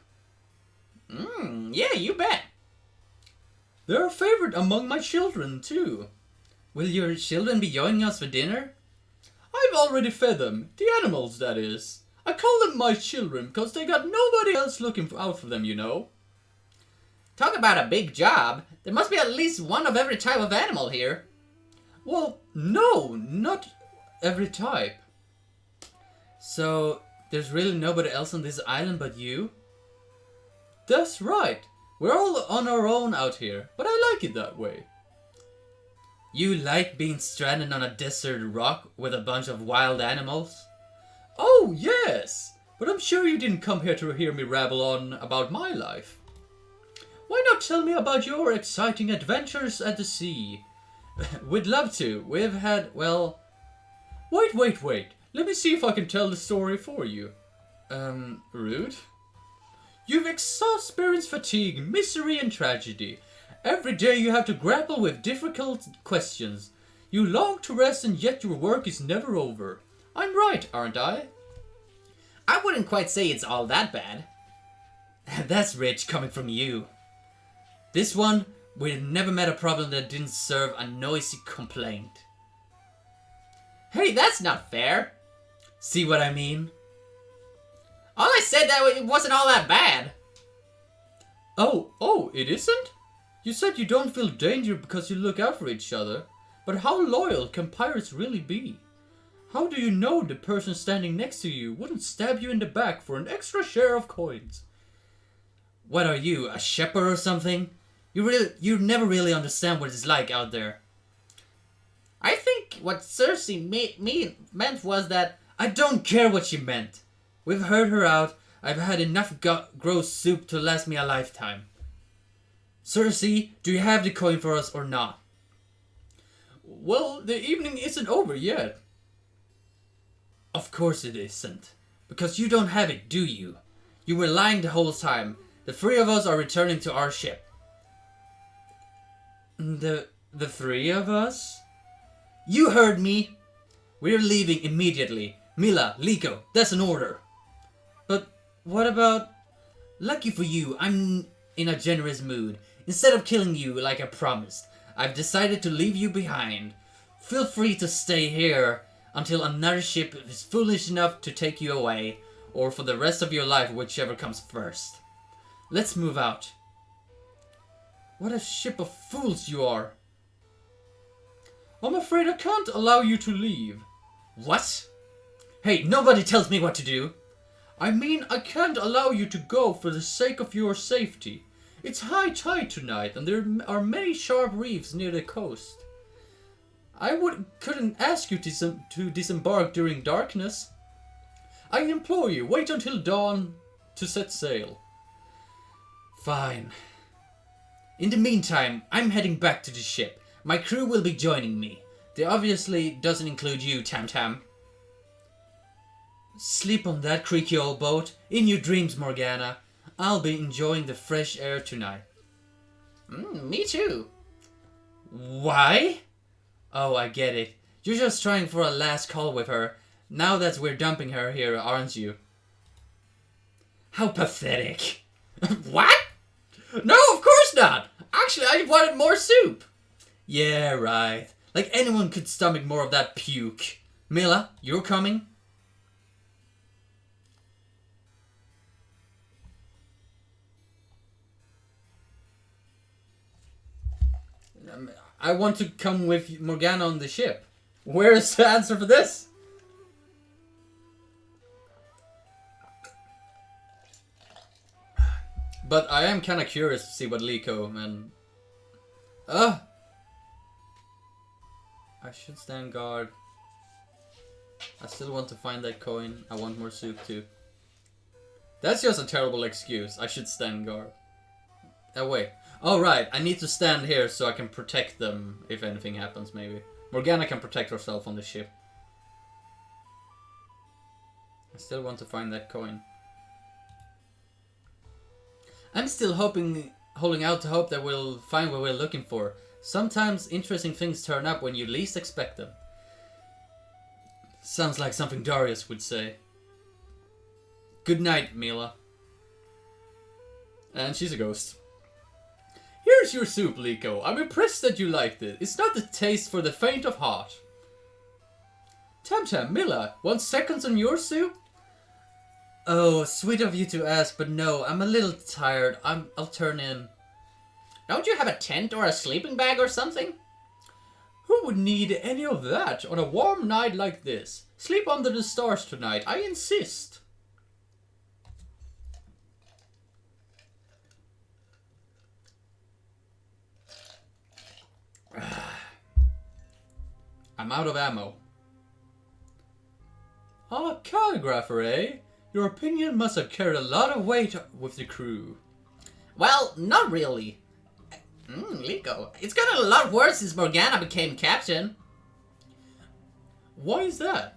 Yeah, you bet. They're a favorite among my children, too. Will your children be joining us for dinner? I've already fed them. The animals, that is. I call them my children because they got nobody else looking out for them, you know. Talk about a big job. There must be at least one of every type of animal here. Well, no, not every type. So, there's really nobody else on this island but you? That's right. We're all on our own out here, but I like it that way. You like being stranded on a desert rock with a bunch of wild animals? Oh, yes! But I'm sure you didn't come here to hear me rabble on about my life. Why not tell me about your exciting adventures at the sea? We'd love to. We've had, well... Wait. Let me see if I can tell the story for you. Rude? You've experienced fatigue, misery, and tragedy. Every day you have to grapple with difficult questions. You long to rest, and yet your work is never over. I'm right, aren't I? I wouldn't quite say it's all that bad. That's rich coming from you. This one, we've never met a problem that didn't serve a noisy complaint. Hey, that's not fair. See what I mean? All I said that it wasn't all that bad. Oh, it isn't? You said you don't feel danger because you look out for each other. But how loyal can pirates really be? How do you know the person standing next to you wouldn't stab you in the back for an extra share of coins? What are you, a shepherd or something? You never really understand what it's like out there. I think what Cersei meant was that... I don't care what she meant. We've heard her out. I've had enough gross soup to last me a lifetime. Cersei, do you have the coin for us or not? Well, the evening isn't over yet. Of course it isn't. Because you don't have it, do you? You were lying the whole time. The three of us are returning to our ship. The three of us? You heard me! We're leaving immediately. Mila, Liko, that's an order. But what about... Lucky for you, I'm in a generous mood. Instead of killing you like I promised, I've decided to leave you behind. Feel free to stay here until another ship is foolish enough to take you away, or for the rest of your life, whichever comes first. Let's move out. What a ship of fools you are. I'm afraid I can't allow you to leave. What? Hey, nobody tells me what to do. I mean, I can't allow you to go for the sake of your safety. It's high tide tonight, and there are many sharp reefs near the coast. I couldn't ask you to disembark during darkness. I implore you, wait until dawn to set sail. Fine. In the meantime, I'm heading back to the ship. My crew will be joining me. They obviously doesn't include you, Tam Tam. Sleep on that creaky old boat. In your dreams, Morgana. I'll be enjoying the fresh air tonight. Me too. Why? Oh, I get it. You're just trying for a last call with her. Now that we're dumping her here, aren't you? How pathetic. What? No, of course not. Actually, I wanted more soup. Yeah, right. Like anyone could stomach more of that puke. Mila, you're coming? I want to come with Morgana on the ship. Where's the answer for this? But I am kind of curious to see what Liko and... I should stand guard. I still want to find that coin. I want more soup too. That's just a terrible excuse. I should stand guard. Oh wait. Oh right, I need to stand here so I can protect them if anything happens maybe. Morgana can protect herself on the ship. I still want to find that coin. I'm still holding out to hope that we'll find what we're looking for. Sometimes interesting things turn up when you least expect them. Sounds like something Darius would say. Good night, Mila. And she's a ghost. Here's your soup, Liko. I'm impressed that you liked it. It's not the taste for the faint of heart. Tam, Mila, want seconds on your soup? Oh, sweet of you to ask, but no, I'm a little tired. I'll turn in. Don't you have a tent or a sleeping bag or something? Who would need any of that on a warm night like this? Sleep under the stars tonight, I insist. I'm out of ammo. Ah, calligrapher, eh? Your opinion must have carried a lot of weight with the crew. Well, not really. Liko, it's gotten a lot worse since Morgana became captain. Why is that?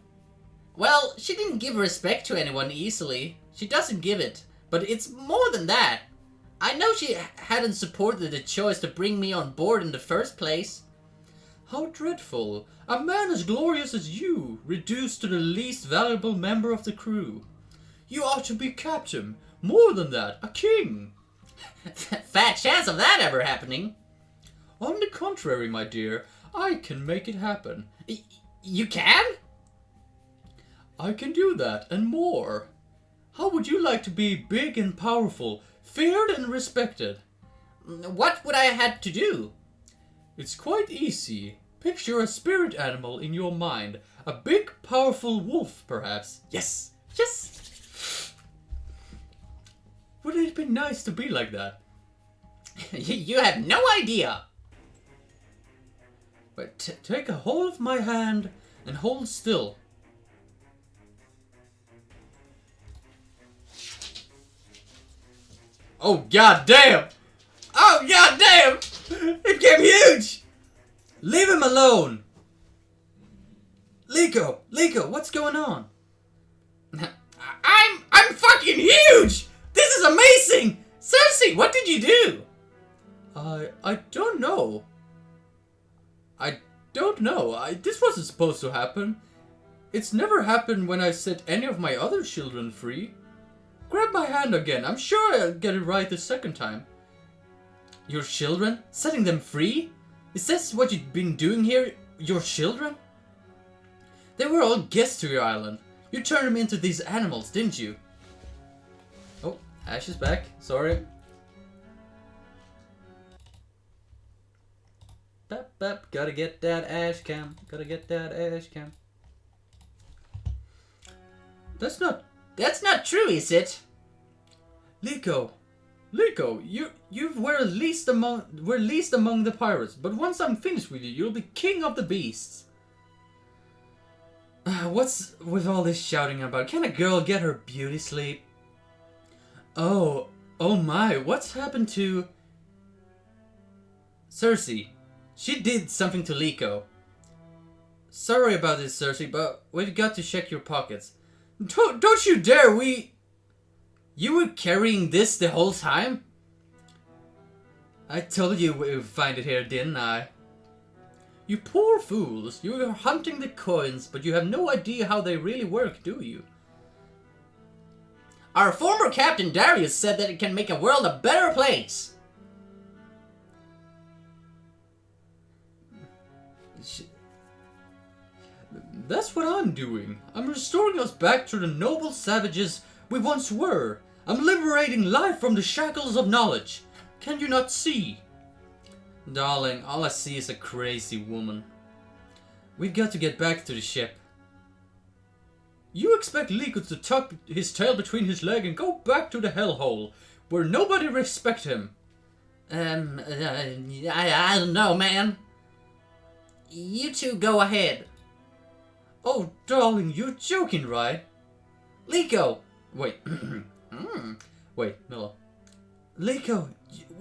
Well, she didn't give respect to anyone easily. She doesn't give it. But it's more than that. I know she hadn't supported the choice to bring me on board in the first place. How dreadful. A man as glorious as you, reduced to the least valuable member of the crew. You ought to be captain. More than that, a king. Fat chance of that ever happening. On the contrary, my dear, I can make it happen. You can? I can do that, and more. How would you like to be big and powerful, feared and respected? What would I have to do? It's quite easy. Picture a spirit animal in your mind. A big, powerful wolf, perhaps. Yes! Yes! Wouldn't it be nice to be like that? You have no idea! But take a hold of my hand and hold still. Oh, god damn! Oh, god damn! It became huge! Leave him alone! Liko, what's going on? I'm fucking huge! This is amazing! Cersei, what did you do? I don't know. This wasn't supposed to happen. It's never happened when I set any of my other children free. Grab my hand again. I'm sure I'll get it right the second time. Your children? Setting them free? Is this what you've been doing here? Your children? They were all guests to your island. You turned them into these animals, didn't you? Oh, Ash is back. Sorry. Bap, gotta get that ash cam. Gotta get that ash cam. That's not true, is it? Liko, we're least among the pirates, but once I'm finished with you, you'll be king of the beasts. What's with all this shouting about? Can a girl get her beauty sleep? Oh my, what's happened to Cersei? She did something to Liko. Sorry about this, Cersei, but we've got to check your pockets. Don't you dare, You were carrying this the whole time? I told you we'd find it here, didn't I? You poor fools. You are hunting the coins, but you have no idea how they really work, do you? Our former captain Darius said that it can make a world a better place. That's what I'm doing. I'm restoring us back to the noble savages we once were. I'm liberating life from the shackles of knowledge. Can you not see? Darling, all I see is a crazy woman. We've got to get back to the ship. You expect Liko to tuck his tail between his legs and go back to the hellhole, where nobody respects him? I don't know, man. You two go ahead. Oh, darling, you're joking, right? Liko! Wait. Wait, Miller. Liko,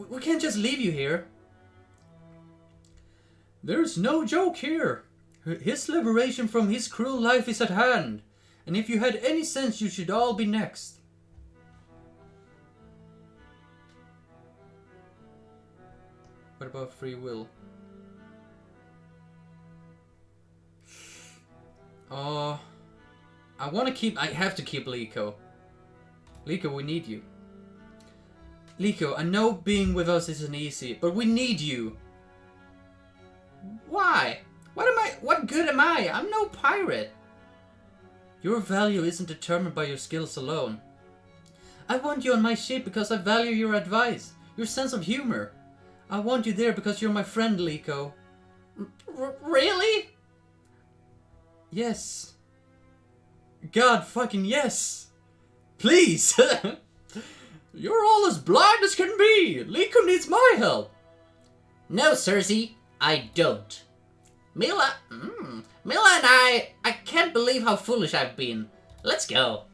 we can't just leave you here. There's no joke here. His liberation from his cruel life is at hand. And if you had any sense, you should all be next. What about free will? Oh, I have to keep Liko. Liko, we need you. Liko, I know being with us isn't easy, but we need you. Why? What good am I? I'm no pirate. Your value isn't determined by your skills alone. I want you on my ship because I value your advice, your sense of humor. I want you there because you're my friend, Liko. Really? Yes. God fucking yes. Please. You're all as blind as can be. Liko needs my help. No, Cersei, I don't. Mila and I can't believe how foolish I've been. Let's go.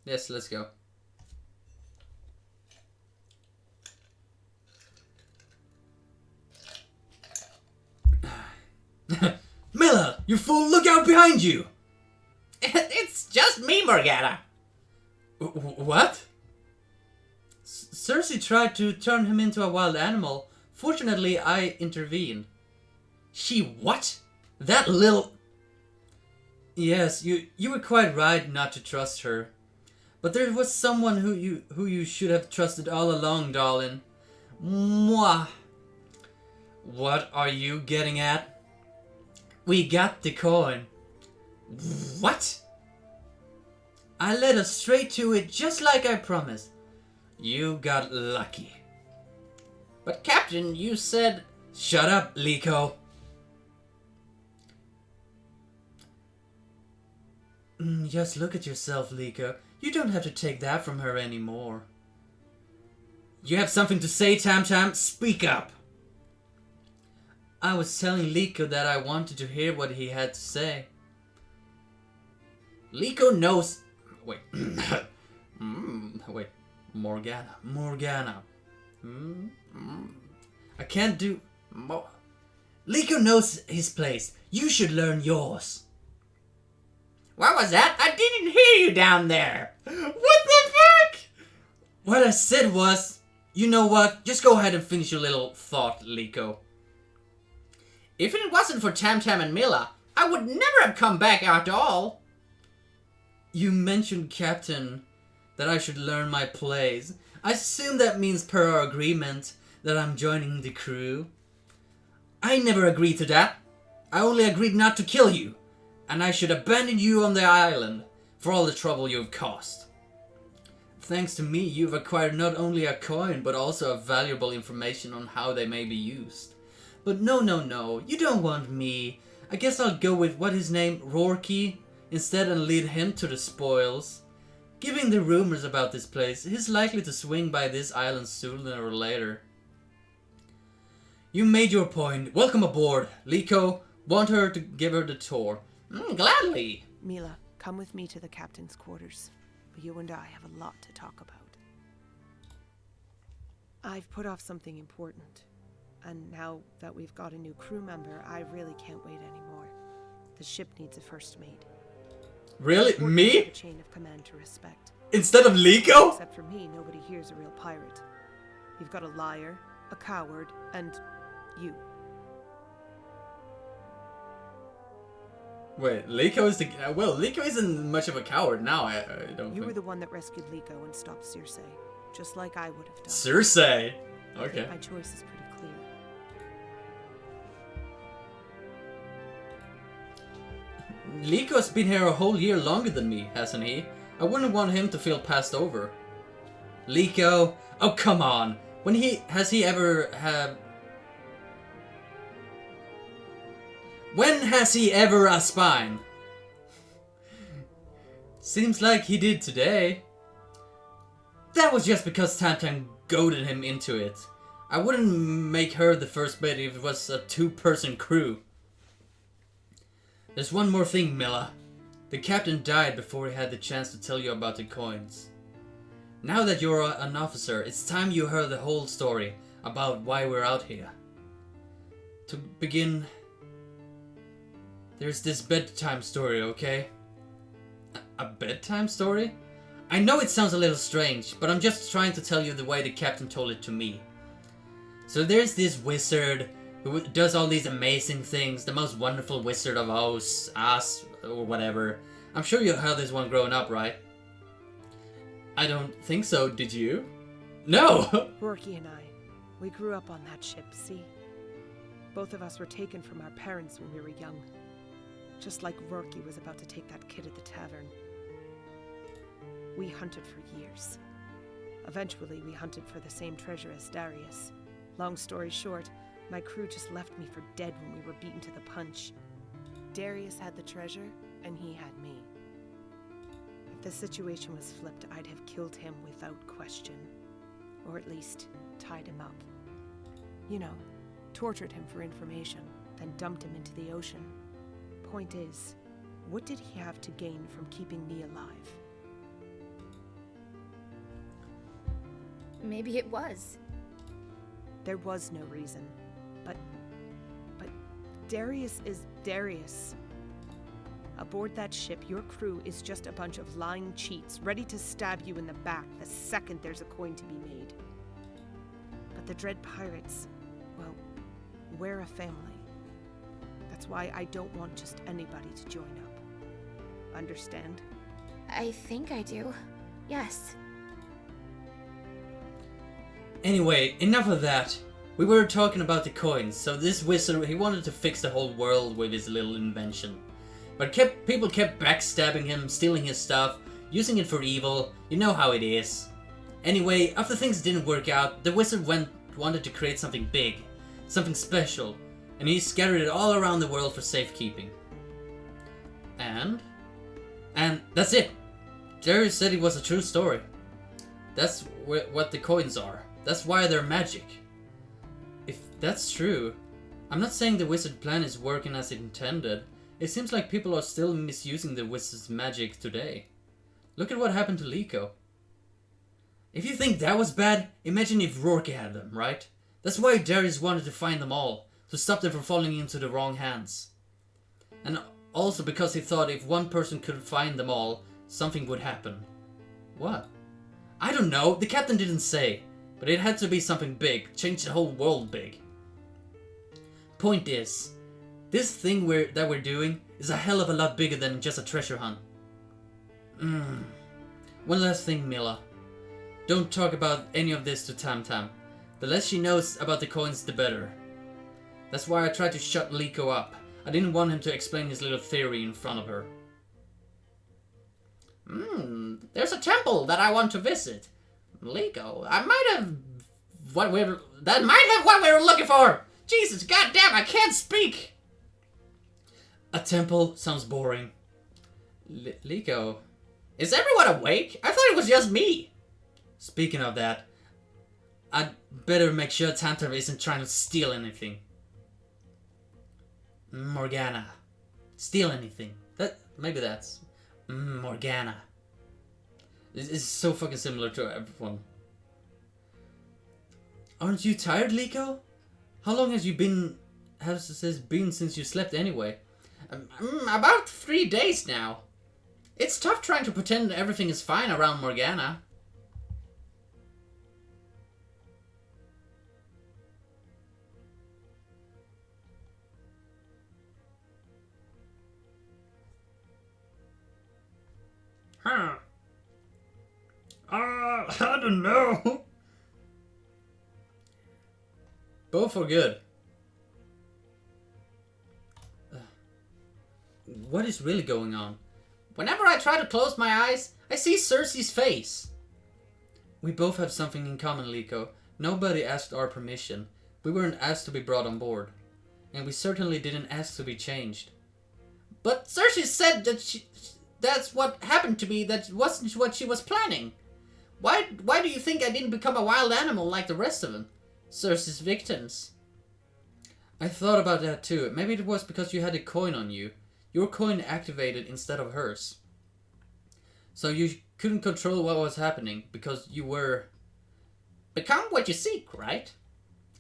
Yes, let's go. Miller, you fool, look out behind you! It's just me, Morgana. What? Cersei tried to turn him into a wild animal. Fortunately, I intervened. She what? That little... Yes, you were quite right not to trust her. But there was someone who you should have trusted all along, darling. Moi. What are you getting at? We got the coin. What? I led us straight to it just like I promised. You got lucky. But Captain, you said... Shut up, Liko. Just look at yourself, Liko. You don't have to take that from her anymore. You have something to say, Tam Tam? Speak up. I was telling Liko that I wanted to hear what he had to say. Liko knows... Wait. Wait. Morgana. I can't do... Liko knows his place. You should learn yours. What was that? I didn't hear you down there. What the fuck? What I said was... You know what? Just go ahead and finish your little thought, Liko. If it wasn't for Tam Tam and Mila, I would never have come back at all. You mentioned, Captain, that I should learn my place. I assume that means per our agreement that I'm joining the crew. I never agreed to that. I only agreed not to kill you. And I should abandon you on the island for all the trouble you've caused. Thanks to me, you've acquired not only a coin, but also a valuable information on how they may be used. But no, you don't want me. I guess I'll go with, what his name, Rorky, instead and lead him to the spoils. Given the rumors about this place, he's likely to swing by this island sooner or later. You made your point. Welcome aboard. Liko, want her to give her the tour. Gladly. Mila, come with me to the captain's quarters. You and I have a lot to talk about. I've put off something important. And now that we've got a new crew member, I really can't wait anymore. The ship needs a first mate. Really? Me? A chain of command to respect. Instead of Liko? Except for me, nobody here's a real pirate. You've got a liar, a coward, and you. Wait, Liko is the... Well, Liko isn't much of a coward now, I don't think. You were the one that rescued Liko and stopped Circe, just like I would have done. Circe? I Okay. think my choice is pretty clear. Liko's been here a whole year longer than me, hasn't he? I wouldn't want him to feel passed over. Liko? Oh, come on. Has he ever a spine? Seems like he did today. That was just because Tantan goaded him into it. I wouldn't make her the first mate if it was a 2-person crew. There's one more thing, Milla. The captain died before he had the chance to tell you about the coins. Now that you're an officer, it's time you heard the whole story about why we're out here. To begin, there's this bedtime story, okay? A bedtime story? I know it sounds a little strange, but I'm just trying to tell you the way the captain told it to me. So there's this wizard who does all these amazing things, the most wonderful wizard of Oz, or whatever. I'm sure you heard this one growing up, right? I don't think so, did you? No! Rourke and I, we grew up on that ship, see? Both of us were taken from our parents when we were young. Just like Rourke was about to take that kid at the tavern. We hunted for years. Eventually, we hunted for the same treasure as Darius. Long story short, my crew just left me for dead when we were beaten to the punch. Darius had the treasure, and he had me. If the situation was flipped, I'd have killed him without question. Or at least, tied him up. You know, tortured him for information, then dumped him into the ocean. Point is, what did he have to gain from keeping me alive? Maybe it was. There was no reason. But Darius is Darius. Aboard that ship, your crew is just a bunch of lying cheats, ready to stab you in the back the second there's a coin to be made. But the Dread Pirates, well, we're a family. That's why I don't want just anybody to join up. Understand? I think I do. Yes. Anyway, enough of that. We were talking about the coins, so this wizard, he wanted to fix the whole world with his little invention. But people kept backstabbing him, stealing his stuff, using it for evil. You know how it is. Anyway, after things didn't work out, the wizard wanted to create something big, something special, and he scattered it all around the world for safekeeping. And that's it. Darius said it was a true story. That's what the coins are. That's why they're magic. If that's true, I'm not saying the wizard plan is working as intended. It seems like people are still misusing the wizard's magic today. Look at what happened to Liko. If you think that was bad, imagine if Rourke had them, right? That's why Darius wanted to find them all, to stop them from falling into the wrong hands. And also because he thought if one person could find them all, something would happen. What? I don't know, the captain didn't say. But it had to be something big, change the whole world big. Point is, this thing that we're doing is a hell of a lot bigger than just a treasure hunt. One last thing, Milla. Don't talk about any of this to Tam Tam. The less she knows about the coins, the better. That's why I tried to shut Liko up. I didn't want him to explain his little theory in front of her. There's a temple that I want to visit. Liko, that might have what we were looking for. Jesus, goddamn, I can't speak. A temple sounds boring. Liko, is everyone awake? I thought it was just me. Speaking of that, I'd better make sure Tantam isn't trying to steal anything. Morgana, steal anything? Maybe that's Morgana. It's so fucking similar to everyone. Aren't you tired, Liko? How long has it been since you slept anyway? About 3 days now. It's tough trying to pretend everything is fine around Morgana. Huh. I don't know. Both are good. What is really going on? Whenever I try to close my eyes, I see Cersei's face. We both have something in common, Liko. Nobody asked our permission. We weren't asked to be brought on board. And we certainly didn't ask to be changed. But Cersei said that that's what happened to me, that wasn't what she was planning. Why do you think I didn't become a wild animal like the rest of them? Cersei's victims. I thought about that too. Maybe it was because you had a coin on you. Your coin activated instead of hers. So you couldn't control what was happening because you were... Become what you seek, right?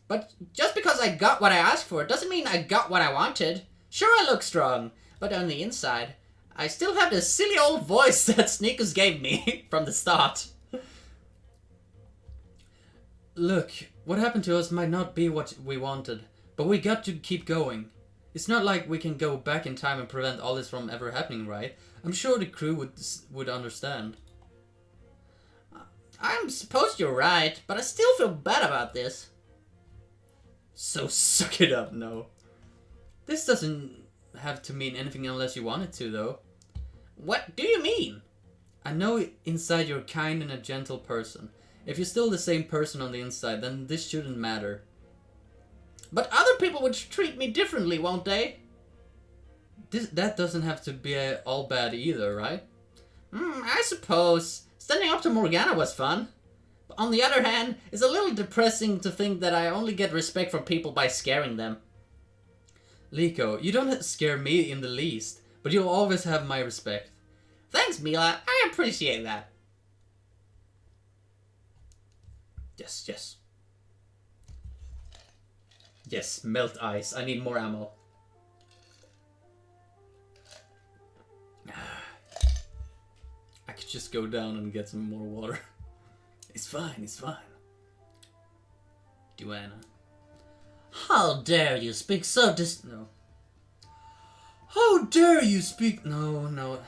But just because I got what I asked for doesn't mean I got what I wanted. Sure, I look strong, but on the inside, I still have the silly old voice that Sneakus gave me from the start. Look, what happened to us might not be what we wanted, but we got to keep going. It's not like we can go back in time and prevent all this from ever happening, right? I'm sure the crew would understand. I suppose you're right, but I still feel bad about this. So suck it up, no. This doesn't have to mean anything unless you want it to, though. What do you mean? I know inside you're kind and a gentle person. If you're still the same person on the inside, then this shouldn't matter. But other people would treat me differently, won't they? That doesn't have to be all bad either, right? I suppose. Standing up to Morgana was fun. But on the other hand, it's a little depressing to think that I only get respect from people by scaring them. Liko, you don't scare me in the least, but you'll always have my respect. Thanks, Mila. I appreciate that. Yes, yes. Yes, melt ice. I need more ammo. I could just go down and get some more water. It's fine, it's fine. Duana. How dare you speak so No. How dare you speak... No.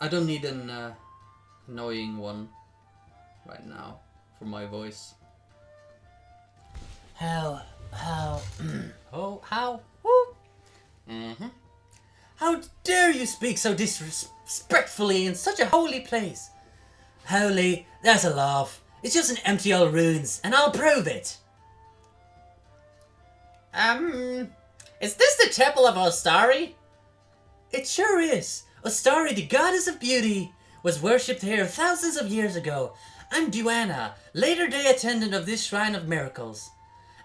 I don't need an annoying one right now for my voice. How... Woo. How dare you speak so disrespectfully in such a holy place? Holy, that's a laugh. It's just an empty old ruins, and I'll prove it. Is this the Temple of Ostari? It sure is. Ostari, the goddess of beauty, was worshipped here thousands of years ago. I'm Duana, later-day attendant of this Shrine of Miracles.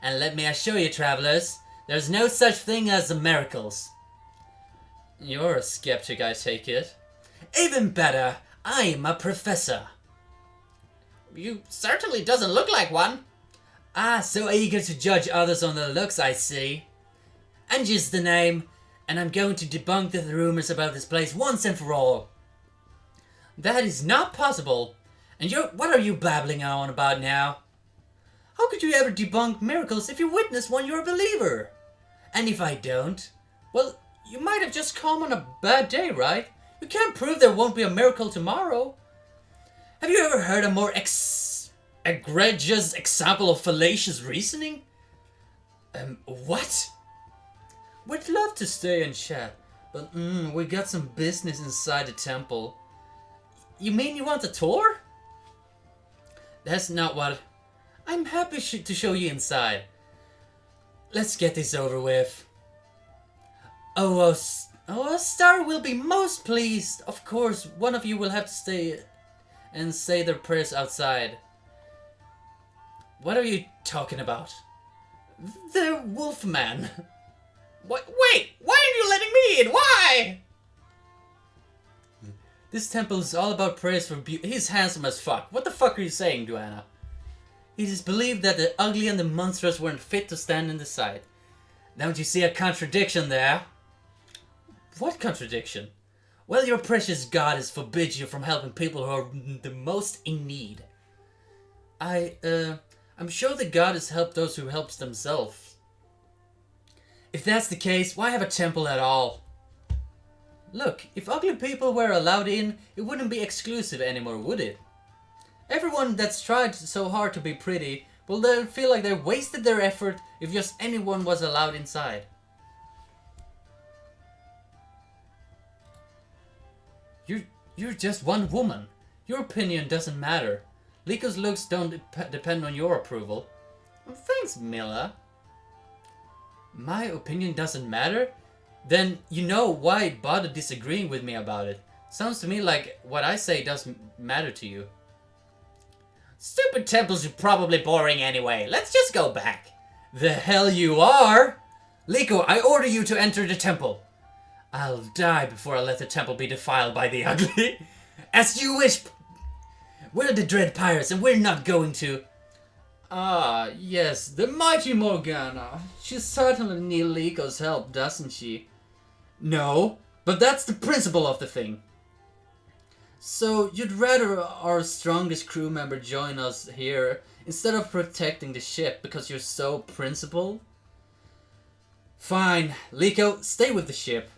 And let me assure you, travelers, there's no such thing as the miracles. You're a skeptic, I take it. Even better, I'm a professor. You certainly doesn't look like one. Ah, so eager to judge others on their looks, I see. Angie's the name, and I'm going to debunk the rumors about this place once and for all. That is not possible. And what are you babbling on about now? How could you ever debunk miracles? If you witness one, you're a believer. And if I don't? Well, you might have just come on a bad day, right? You can't prove there won't be a miracle tomorrow. Have you ever heard a more egregious example of fallacious reasoning? What? We'd love to stay and chat, but we got some business inside the temple. You mean you want a tour? That's not what... I'm happy to show you inside. Let's get this over with. Oh, Star will be most pleased. Of course, one of you will have to stay and say their prayers outside. What are you talking about? The Wolfman. What? Wait, why aren't you letting me in? Why? This temple is all about prayers for beauty. He's handsome as fuck. What the fuck are you saying, Duana? It is believed that the ugly and the monstrous weren't fit to stand in the sight. Don't you see a contradiction there? What contradiction? Well, your precious goddess forbids you from helping people who are the most in need. I'm sure the goddess helps those who helps themselves. If that's the case, why have a temple at all? Look, if ugly people were allowed in, it wouldn't be exclusive anymore, would it? Everyone that's tried so hard to be pretty will then feel like they wasted their effort if just anyone was allowed inside. You're just one woman. Your opinion doesn't matter. Liko's looks don't depend on your approval. Thanks, Mila. My opinion doesn't matter? Then you know why bother disagreeing with me about it. Sounds to me like what I say doesn't matter to you. Stupid temples are probably boring anyway. Let's just go back. The hell you are! Liko, I order you to enter the temple. I'll die before I let the temple be defiled by the ugly. As you wish. We're the Dread Pirates and we're not going to... Ah, yes, the mighty Morgana. She certainly needs Liko's help, doesn't she? No, but that's the principle of the thing. So, you'd rather our strongest crew member join us here instead of protecting the ship because you're so principled? Fine, Liko, stay with the ship.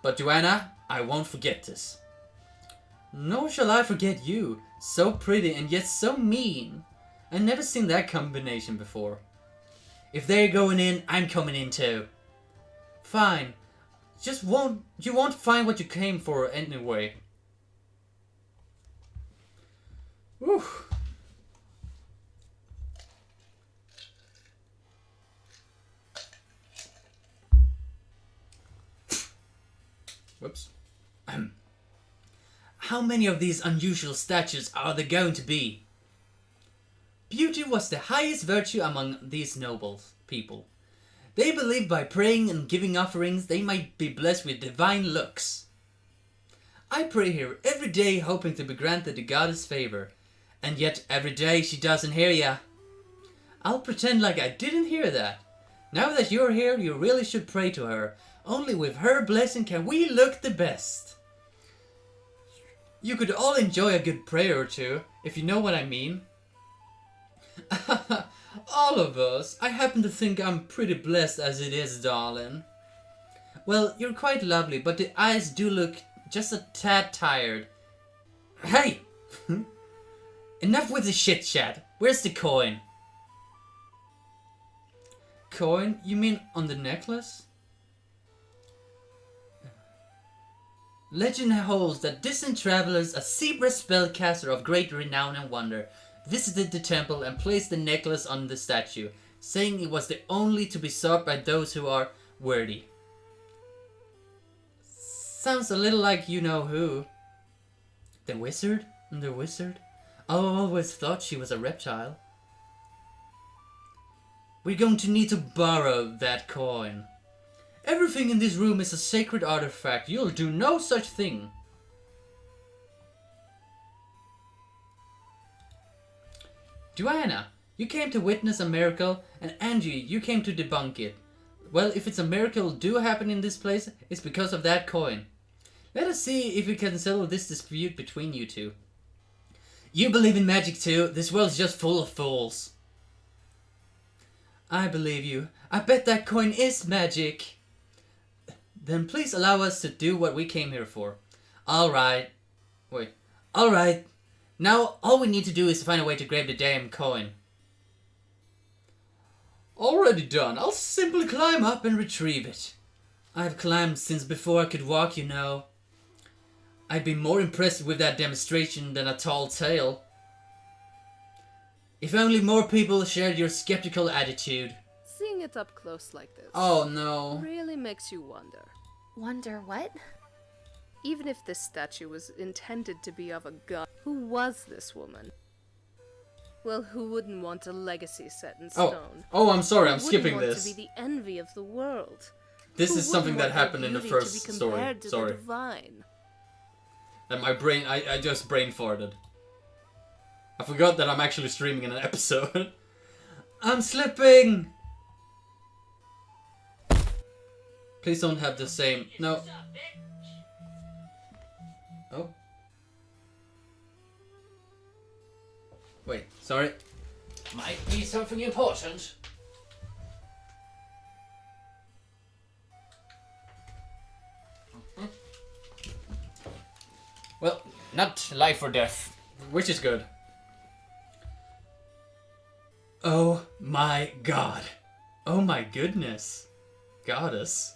But Joanna, I won't forget this. Nor shall I forget you. So pretty and yet so mean. I've never seen that combination before. If they're going in, I'm coming in too. Fine. You won't find what you came for anyway. Whew. Whoops. How many of these unusual statues are there going to be? Beauty was the highest virtue among these noble people. They believed by praying and giving offerings they might be blessed with divine looks. I pray here every day hoping to be granted the goddess' favor, and yet every day she doesn't hear ya. I'll pretend like I didn't hear that. Now that you're here, you really should pray to her. Only with her blessing can we look the best. You could all enjoy a good prayer or two, if you know what I mean. All of us. I happen to think I'm pretty blessed as it is, darling. Well, you're quite lovely, but the eyes do look just a tad tired. Hey! Enough with the shit chat. Where's the coin? Coin? You mean on the necklace? Legend holds that distant travelers, a zebra spellcaster of great renown and wonder, visited the temple and placed the necklace on the statue, saying it was the only to be sought by those who are worthy. Sounds a little like you know who. The wizard? The wizard? I always thought she was a reptile. We're going to need to borrow that coin. Everything in this room is a sacred artifact. You'll do no such thing. Joanna, you came to witness a miracle, and Angie, you came to debunk it. Well, if it's a miracle do happen in this place, it's because of that coin. Let us see if we can settle this dispute between you two. You believe in magic too? This world's just full of fools. I believe you. I bet that coin is magic. Then please allow us to do what we came here for. Alright. Wait. Alright. Now all we need to do is find a way to grab the damn coin. Already done. I'll simply climb up and retrieve it. I've climbed since before I could walk, you know. I'd be more impressed with that demonstration than a tall tale. If only more people shared your skeptical attitude. Seeing it up close like this. Oh no. Really makes you wonder. Wonder what? Even if this statue was intended to be of a god, who was this woman? Well, who wouldn't want a legacy set in stone? Oh, I'm sorry, I'm Who skipping wouldn't this. Want to be the envy of the world? This Who is something wouldn't that want happened their in the beauty first to be story. compared to Sorry. the divine? And my brain, I just brain farted. I forgot that I'm actually streaming in an episode. I'm slipping! Please don't have the same... No. Oh. Wait, sorry. Might be something important. Well, not life or death. Which is good. Oh my god. Oh my goodness. Goddess.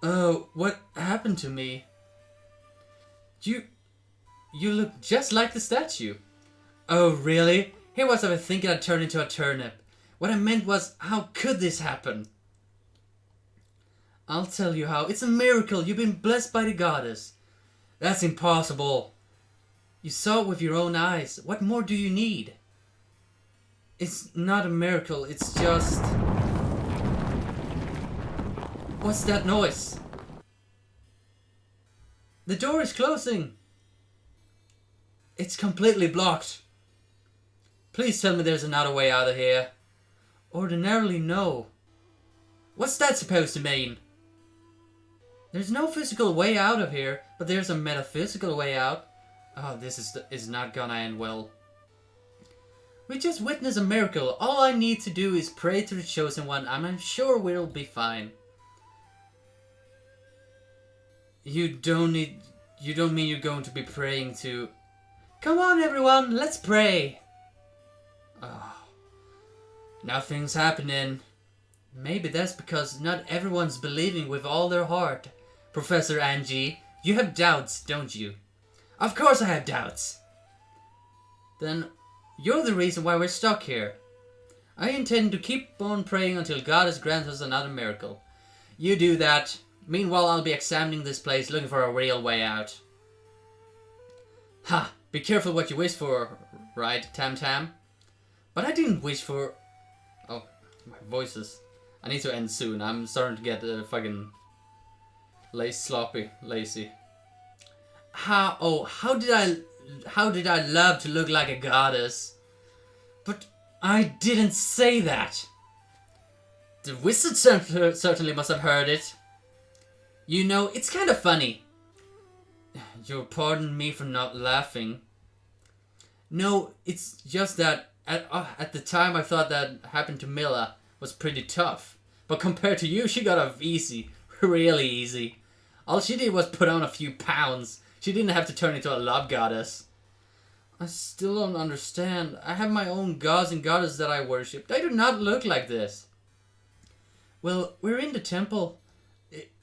Oh, what happened to me? You look just like the statue. Oh, really? Here was I thinking I'd turn into a turnip. What I meant was, how could this happen? I'll tell you how. It's a miracle. You've been blessed by the goddess. That's impossible. You saw it with your own eyes. What more do you need? It's not a miracle. It's just... What's that noise? The door is closing. It's completely blocked. Please tell me there's another way out of here. Ordinarily, no. What's that supposed to mean? There's no physical way out of here, but there's a metaphysical way out. Oh, this is not gonna end well. We just witnessed a miracle. All I need to do is pray to the Chosen One, and I'm sure we'll be fine. You don't mean you're going to be praying to... Come on, everyone, let's pray. Oh, nothing's happening. Maybe that's because not everyone's believing with all their heart. Professor Angie, you have doubts, don't you? Of course I have doubts. Then you're the reason why we're stuck here. I intend to keep on praying until God has granted us another miracle. You do that. Meanwhile, I'll be examining this place, looking for a real way out. Ha! Be careful what you wish for, right, Tam Tam? But I didn't wish for... Oh, my voices. I need to end soon. I'm starting to get fucking... lazy. How did I love to look like a goddess? But I didn't say that. The wizard certainly must have heard it. You know, it's kind of funny. You'll pardon me for not laughing. No, it's just that at the time I thought that happened to Milla was pretty tough. But compared to you, she got off easy. Really easy. All she did was put on a few pounds. She didn't have to turn into a love goddess. I still don't understand. I have my own gods and goddesses that I worship. They do not look like this. Well, we're in the temple.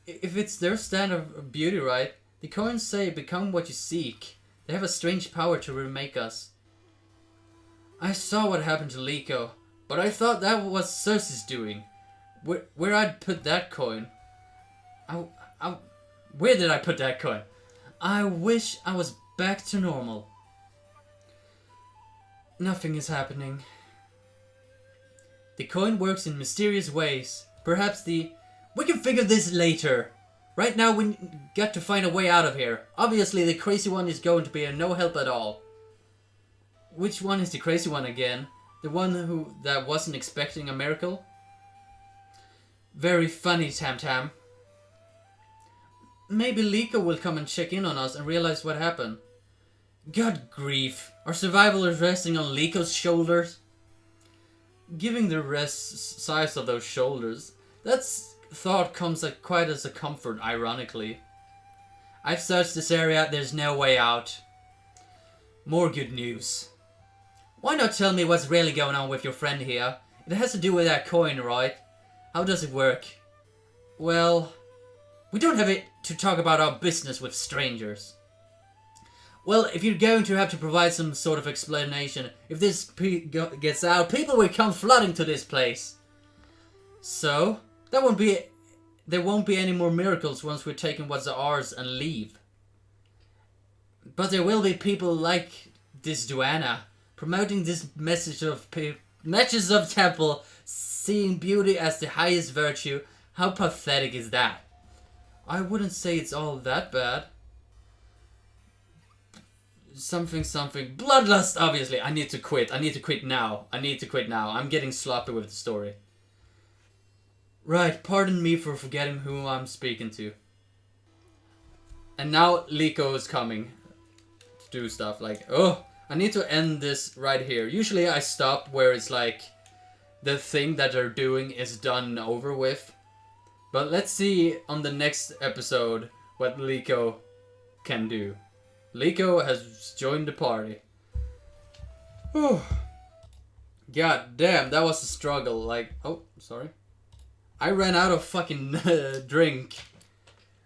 If it's their standard of beauty, right? The coins say, become what you seek. They have a strange power to remake us. I saw what happened to Liko, but I thought that was Cersei's doing. Where I'd put that coin? Where did I put that coin? I wish I was back to normal. Nothing is happening. The coin works in mysterious ways. Perhaps we can figure this later. Right now we got to find a way out of here. Obviously the crazy one is going to be no help at all. Which one is the crazy one again? The one that wasn't expecting a miracle? Very funny, Tam Tam. Maybe Liko will come and check in on us and realize what happened. God grief, our survival is resting on Liko's shoulders. Giving the size of those shoulders, that thought comes quite as a comfort, ironically. I've searched this area, there's no way out. More good news. Why not tell me what's really going on with your friend here? It has to do with that coin, right? How does it work? Well, we don't have it to talk about our business with strangers. Well, if you're going to have to provide some sort of explanation, if this gets out, people will come flooding to this place. So, there won't be any more miracles once we're taking what's ours and leave. But there will be people like this Duana, promoting this message of temple, seeing beauty as the highest virtue. How pathetic is that? I wouldn't say it's all that bad. Something. Bloodlust, obviously. I need to quit. I need to quit now. I'm getting sloppy with the story. Right, pardon me for forgetting who I'm speaking to. And now Liko is coming to do stuff like, oh, I need to end this right here. Usually I stop where it's like the thing that they're doing is done over with. But let's see on the next episode what Liko can do. Liko has joined the party. Whew. God damn, that was a struggle. Like, oh, sorry. I ran out of fucking drink.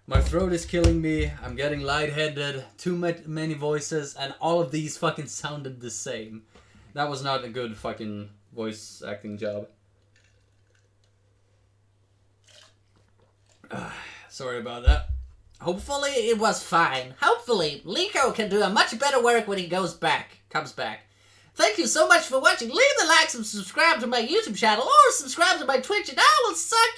My throat is killing me. I'm getting lightheaded. Too many voices, and all of these fucking sounded the same. That was not a good fucking voice acting job. Sorry about that. Hopefully it was fine. Hopefully Liko can do a much better work when he comes back. Thank you so much for watching. Leave the likes and subscribe to my YouTube channel or subscribe to my Twitch and I will suck